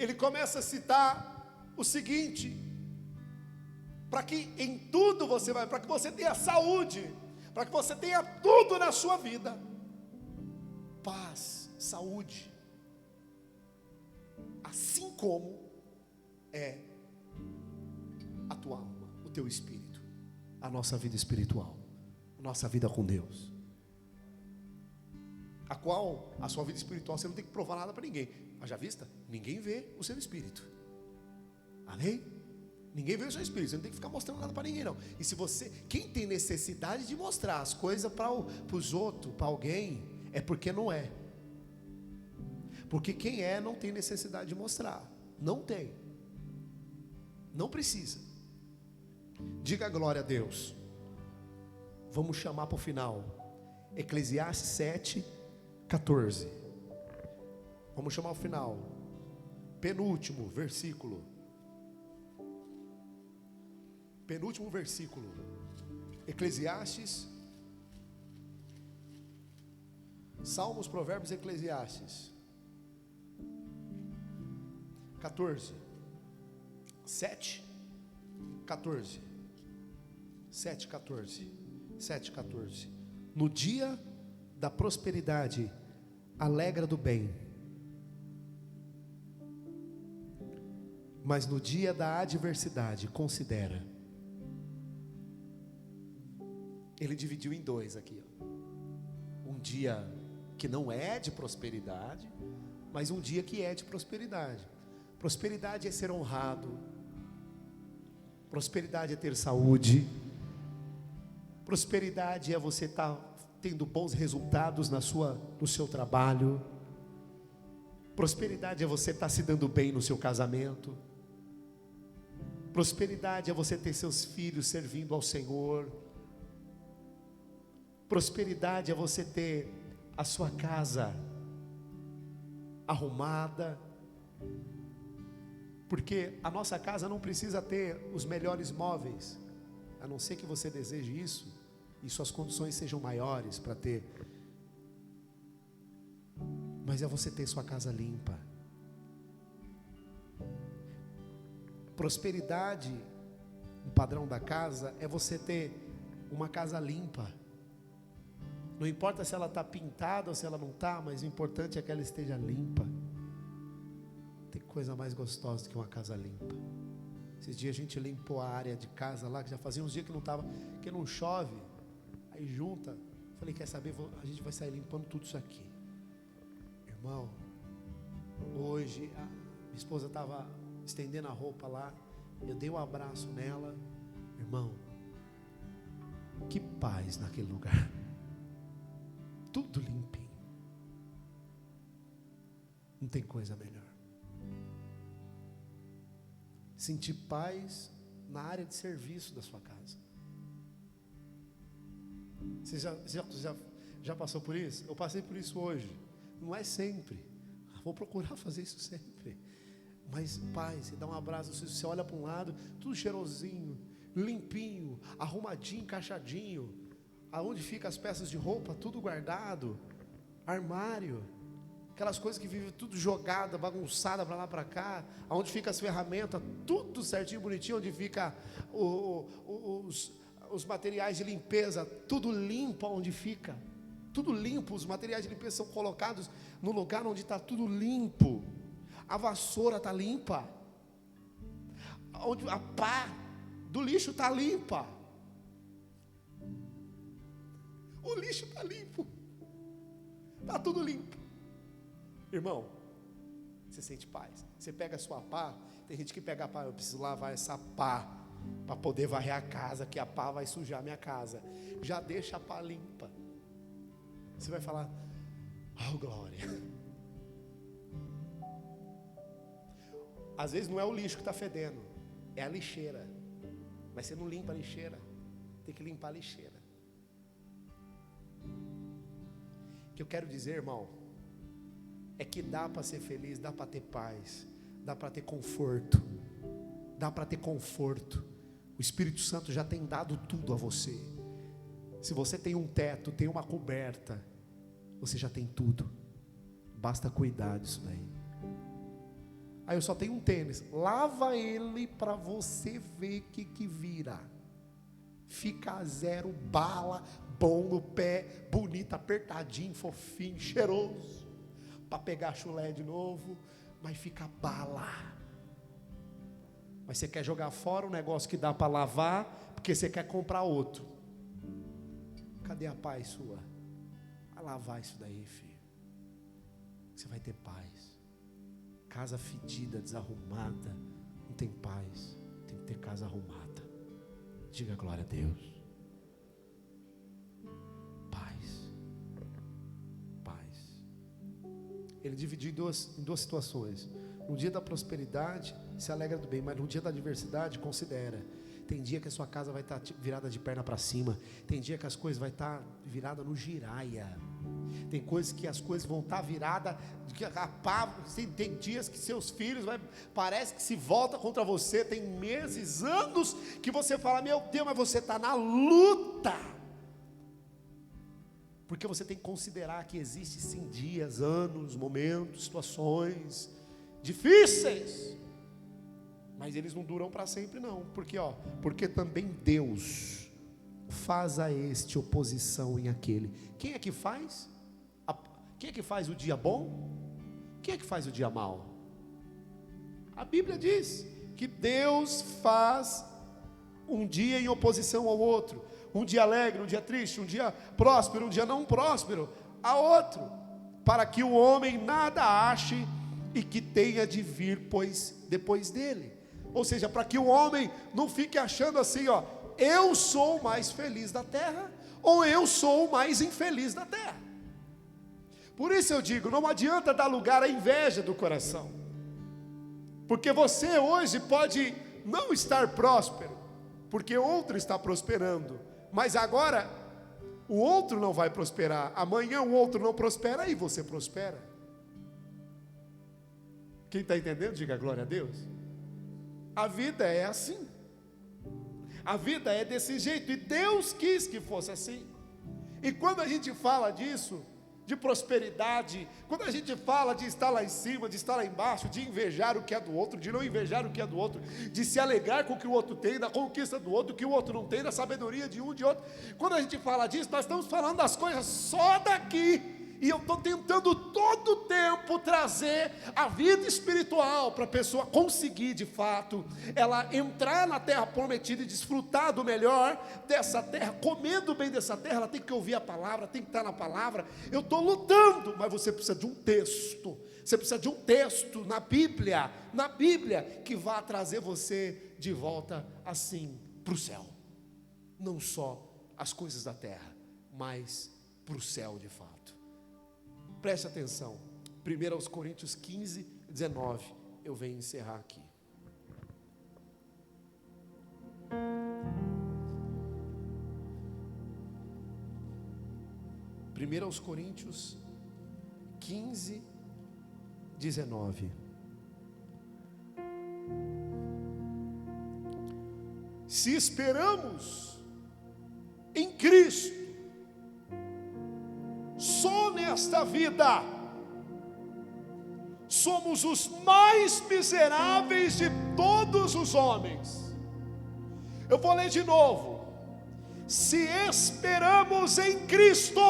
Speaker 1: ele começa a citar o seguinte, para que em tudo você vai, para que você tenha saúde, para que você tenha tudo na sua vida, paz, saúde, assim como é a tua alma, o teu espírito, a nossa vida espiritual, a nossa vida com Deus, a qual, a sua vida espiritual, você não tem que provar nada para ninguém, mas já vista? Ninguém vê o seu espírito, amém? Ninguém vê o seu espírito, você não tem que ficar mostrando nada para ninguém não. E se você, quem tem necessidade de mostrar as coisas para os outros, para alguém, é porque não é. Porque quem é não tem necessidade de mostrar. Não tem. Não precisa. Diga glória a Deus. Vamos chamar para o final. Eclesiastes 7:14. Vamos chamar o final. Penúltimo versículo. Penúltimo versículo, Eclesiastes, Salmos, Provérbios, Eclesiastes, 14, 7, 14, 7, 14, 7, 14. No dia da prosperidade, alegra do bem, mas no dia da adversidade, considera. Ele dividiu em 2 aqui, ó. Um dia que não é de prosperidade, mas um dia que é de prosperidade. Prosperidade é ser honrado, prosperidade é ter saúde, prosperidade é você estar tendo bons resultados no seu trabalho, prosperidade é você estar se dando bem no seu casamento, prosperidade é você ter seus filhos servindo ao Senhor, prosperidade é você ter a sua casa arrumada, porque a nossa casa não precisa ter os melhores móveis, a não ser que você deseje isso, e suas condições sejam maiores para ter, mas é você ter sua casa limpa. Prosperidade, o padrão da casa, é você ter uma casa limpa. Não importa se ela está pintada ou se ela não está, mas o importante é que ela esteja limpa. coisa mais gostosa do que uma casa limpa. Esses dias a gente limpou a área de casa lá, que já fazia uns dias que não estava, que não chove. Aí junta, falei, quer saber, a gente vai sair limpando tudo isso aqui. Irmão, hoje minha esposa estava estendendo a roupa lá, eu dei um abraço nela. Irmão, que paz naquele lugar. Tudo limpinho. Não tem coisa melhor. Sentir paz na área de serviço da sua casa. Você já passou por isso? Eu passei por isso hoje. Não é sempre. Vou procurar fazer isso sempre. Mas paz, você dá um abraço, você olha para um lado, tudo cheirosinho, limpinho, arrumadinho, encaixadinho. Aonde fica as peças de roupa, tudo guardado. Armário. Aquelas coisas que vivem tudo jogada, bagunçada para lá para cá, onde fica as ferramentas, tudo certinho, bonitinho, onde fica os materiais de limpeza, tudo limpo onde fica, tudo limpo, os materiais de limpeza são colocados no lugar onde está tudo limpo, a vassoura está limpa, onde a pá do lixo está limpa, o lixo está limpo, está tudo limpo. Irmão, você sente paz. Você pega a sua pá. Tem gente que pega a pá, eu preciso lavar essa pá para poder varrer a casa, que a pá vai sujar a minha casa. Já deixa a pá limpa. Você vai falar, oh glória. Às vezes não é o lixo que está fedendo, é a lixeira. Mas você não limpa a lixeira. Tem que limpar a lixeira. O que eu quero dizer, irmão, é que dá para ser feliz, dá para ter paz, dá para ter conforto, dá para ter conforto. O Espírito Santo já tem dado tudo a você. Se você tem um teto, tem uma coberta, você já tem tudo. Basta cuidar disso daí. Aí eu só tenho um tênis, lava ele para você ver o que vira. Fica zero bala, bom no pé, bonito, apertadinho, fofinho, cheiroso. Para pegar chulé de novo, mas fica bala. Mas você quer jogar fora o negócio que dá para lavar, porque você quer comprar outro. Cadê a paz sua? Vai lavar isso daí, filho. Você vai ter paz. Casa fedida, desarrumada, não tem paz. Tem que ter casa arrumada. Diga glória a Deus. Ele dividiu em duas situações. No dia da prosperidade, se alegra do bem, mas no dia da adversidade, considera. Tem dia que a sua casa vai estar virada de perna para cima. Tem dia que as coisas vai estar virada no giraia. Tem coisas que as coisas vão estar viradas. Tem dias que seus filhos parece que se volta contra você. Tem meses, anos que você fala, meu Deus, mas você está na luta. Porque você tem que considerar que existem sim dias, anos, momentos, situações difíceis. Mas eles não duram para sempre não. Porque também Deus faz a este oposição em aquele. Quem é que faz? Quem é que faz o dia bom? Quem é que faz o dia mau? A Bíblia diz que Deus faz um dia em oposição ao outro. Um dia alegre, um dia triste, um dia próspero, um dia não próspero, a outro, para que o homem nada ache e que tenha de vir depois dele. Ou seja, para que o homem não fique achando assim, eu sou o mais feliz da terra, ou eu sou o mais infeliz da terra. Por isso eu digo, não adianta dar lugar à inveja do coração, porque você hoje pode não estar próspero, porque outro está prosperando, mas agora o outro não vai prosperar, amanhã o outro não prospera e você prospera. Quem está entendendo, diga glória a Deus. A vida é assim, a vida é desse jeito, e Deus quis que fosse assim. E quando a gente fala disso, de prosperidade, quando a gente fala de estar lá em cima, de estar lá embaixo, de invejar o que é do outro, de não invejar o que é do outro, de se alegrar com o que o outro tem, da conquista do outro, que o outro não tem, da sabedoria de um, de outro, quando a gente fala disso, nós estamos falando das coisas só daqui, E eu estou tentando todo o tempo trazer a vida espiritual para a pessoa conseguir de fato, ela entrar na terra prometida e desfrutar do melhor dessa terra, comendo bem dessa terra. Ela tem que ouvir a palavra, tem que estar na palavra. Eu estou lutando, mas você precisa de um texto. Você precisa de um texto na Bíblia, que vá trazer você de volta assim para o céu. Não só as coisas da terra, mas para o céu de fato. Preste atenção, 1 Coríntios 15, 19, eu venho encerrar aqui. Primeira Coríntios 15, 19. Se esperamos em Cristo, só nesta vida, somos os mais miseráveis de todos os homens. Eu vou ler de novo. Se esperamos em Cristo,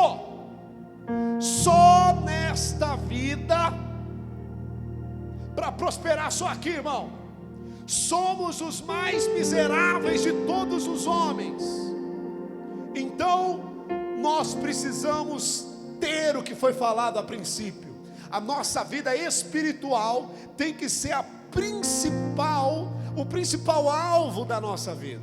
Speaker 1: só nesta vida, para prosperar só aqui, irmão, somos os mais miseráveis de todos os homens. Então, nós precisamos ter o que foi falado a princípio. A nossa vida espiritual tem que ser o principal alvo da nossa vida,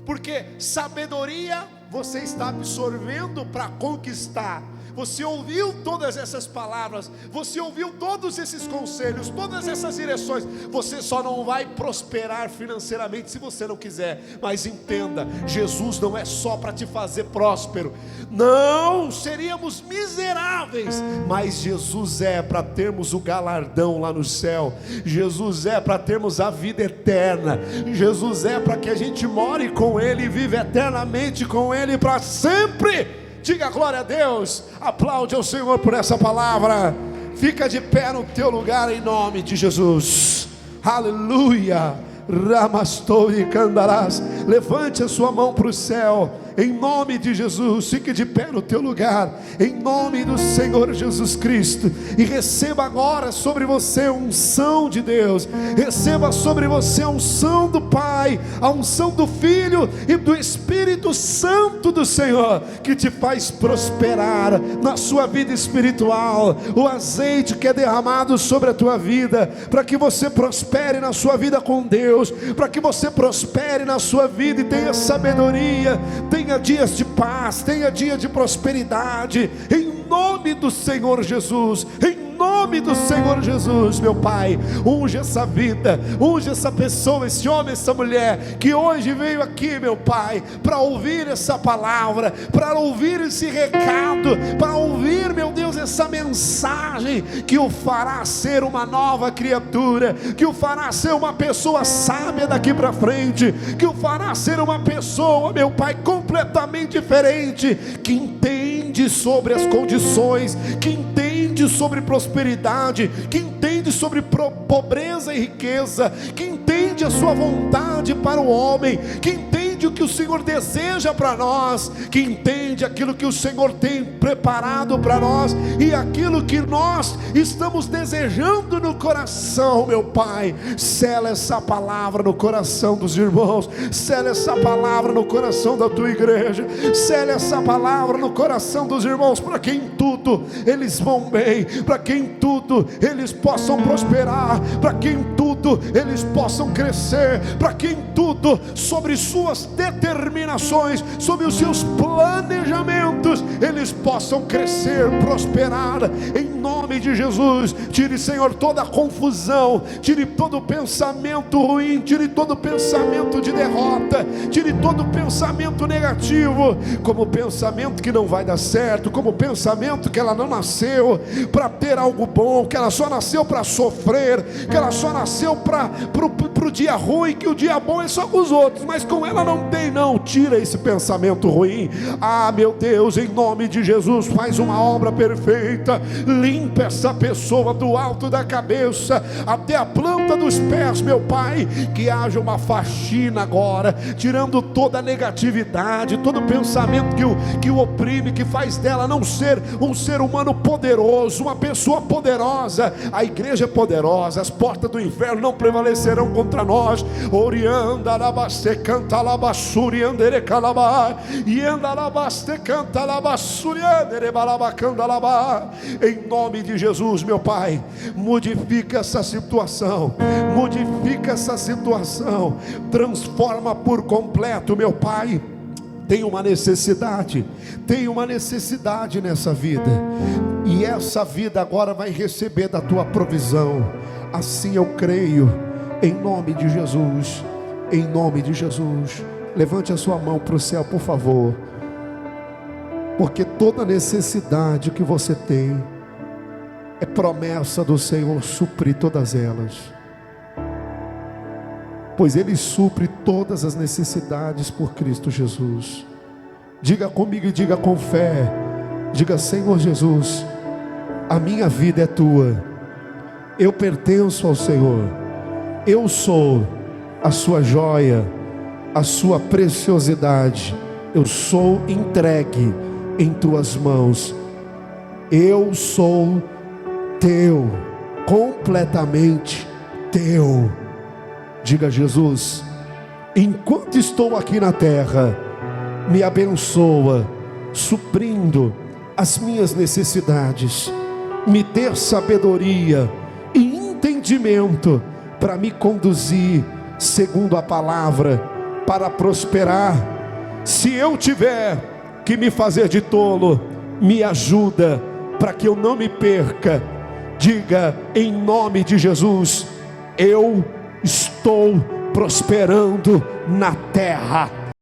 Speaker 1: porque sabedoria você está absorvendo para conquistar. Você ouviu todas essas palavras, você ouviu todos esses conselhos, todas essas direções. Você só não vai prosperar financeiramente se você não quiser. Mas entenda, Jesus não é só para te fazer próspero. Não, seríamos miseráveis, mas Jesus é para termos o galardão lá no céu. Jesus é para termos a vida eterna. Jesus é para que a gente more com Ele e viva eternamente com Ele para sempre. Diga glória a Deus, aplaude ao Senhor por essa palavra. Fica de pé no teu lugar em nome de Jesus. Aleluia. Ramastou e candarás. Levante a sua mão para o céu, em nome de Jesus. Fique de pé no teu lugar, em nome do Senhor Jesus Cristo, e receba agora sobre você a unção de Deus. Receba sobre você a unção do Pai, a unção do Filho e do Espírito Santo do Senhor, que te faz prosperar na sua vida espiritual. O azeite que é derramado sobre a tua vida, para que você prospere na sua vida com Deus, para que você prospere na sua vida e tenha sabedoria, tenha dias de paz, tenha dia de prosperidade, em nome do Senhor Jesus, em nome do Senhor Jesus. Meu Pai, unge essa vida, unge essa pessoa, esse homem, essa mulher, que hoje veio aqui, meu Pai, para ouvir essa palavra, para ouvir esse recado, para ouvir, meu Deus, essa mensagem, que o fará ser uma nova criatura, que o fará ser uma pessoa sábia daqui para frente, que o fará ser uma pessoa, meu Pai, completamente diferente, que entende sobre as condições, que entende sobre prosperidade, que entende sobre pobreza e riqueza, que entende a sua vontade para o homem, que entende o que o Senhor deseja para nós, que entende aquilo que o Senhor tem preparado para nós e aquilo que nós estamos desejando no coração. Meu Pai, sela essa palavra no coração dos irmãos, sela essa palavra no coração da tua igreja, sela essa palavra no coração dos irmãos, para que em tudo eles vão bem, para que em tudo eles possam prosperar, para que em tudo eles possam crescer, para que em tudo, sobre suas determinações, sobre os seus planejamentos, eles possam crescer, prosperar, em nome de Jesus. Tire, Senhor, toda a confusão, tire todo pensamento ruim, tire todo pensamento de derrota, tire todo pensamento negativo, como pensamento que não vai dar certo, como pensamento que ela não nasceu para ter algo bom, que ela só nasceu para sofrer, que ela só nasceu
Speaker 2: nasceu para o dia ruim, que o dia bom é só com os outros, mas com ela não tem não. Tira esse pensamento ruim. Ah, meu Deus, em nome de Jesus, faz uma obra perfeita, limpa essa pessoa do alto da cabeça até a planta dos pés, meu Pai. Que haja uma faxina agora, tirando toda a negatividade, todo pensamento que o oprime, que faz dela não ser um ser humano poderoso, uma pessoa poderosa. A igreja é poderosa, as portas do inferno não prevalecerão contra nós. Orianda labaste canta labassuri andere calaba e anda labaste canta labassuri andere balabacanda laba. Em nome de Jesus, meu Pai, modifica essa situação, modifica essa situação, transforma por completo, meu Pai. Tem uma necessidade nessa vida, e essa vida agora vai receber da tua provisão. Assim eu creio, em nome de Jesus, em nome de Jesus. Levante a sua mão para o céu, por favor, porque toda necessidade que você tem é promessa do Senhor suprir todas elas, pois Ele supre todas as necessidades por Cristo Jesus. Diga comigo e diga com fé, diga: Senhor Jesus, a minha vida é tua, eu pertenço ao Senhor, eu sou a sua joia, a sua preciosidade, eu sou entregue em tuas mãos, eu sou teu, completamente teu. Diga: Jesus, enquanto estou aqui na terra, me abençoa, suprindo as minhas necessidades, me dê sabedoria e entendimento para me conduzir segundo a palavra, para prosperar. Se eu tiver que me fazer de tolo, me ajuda para que eu não me perca. Diga: em nome de Jesus, eu estou prosperando na terra.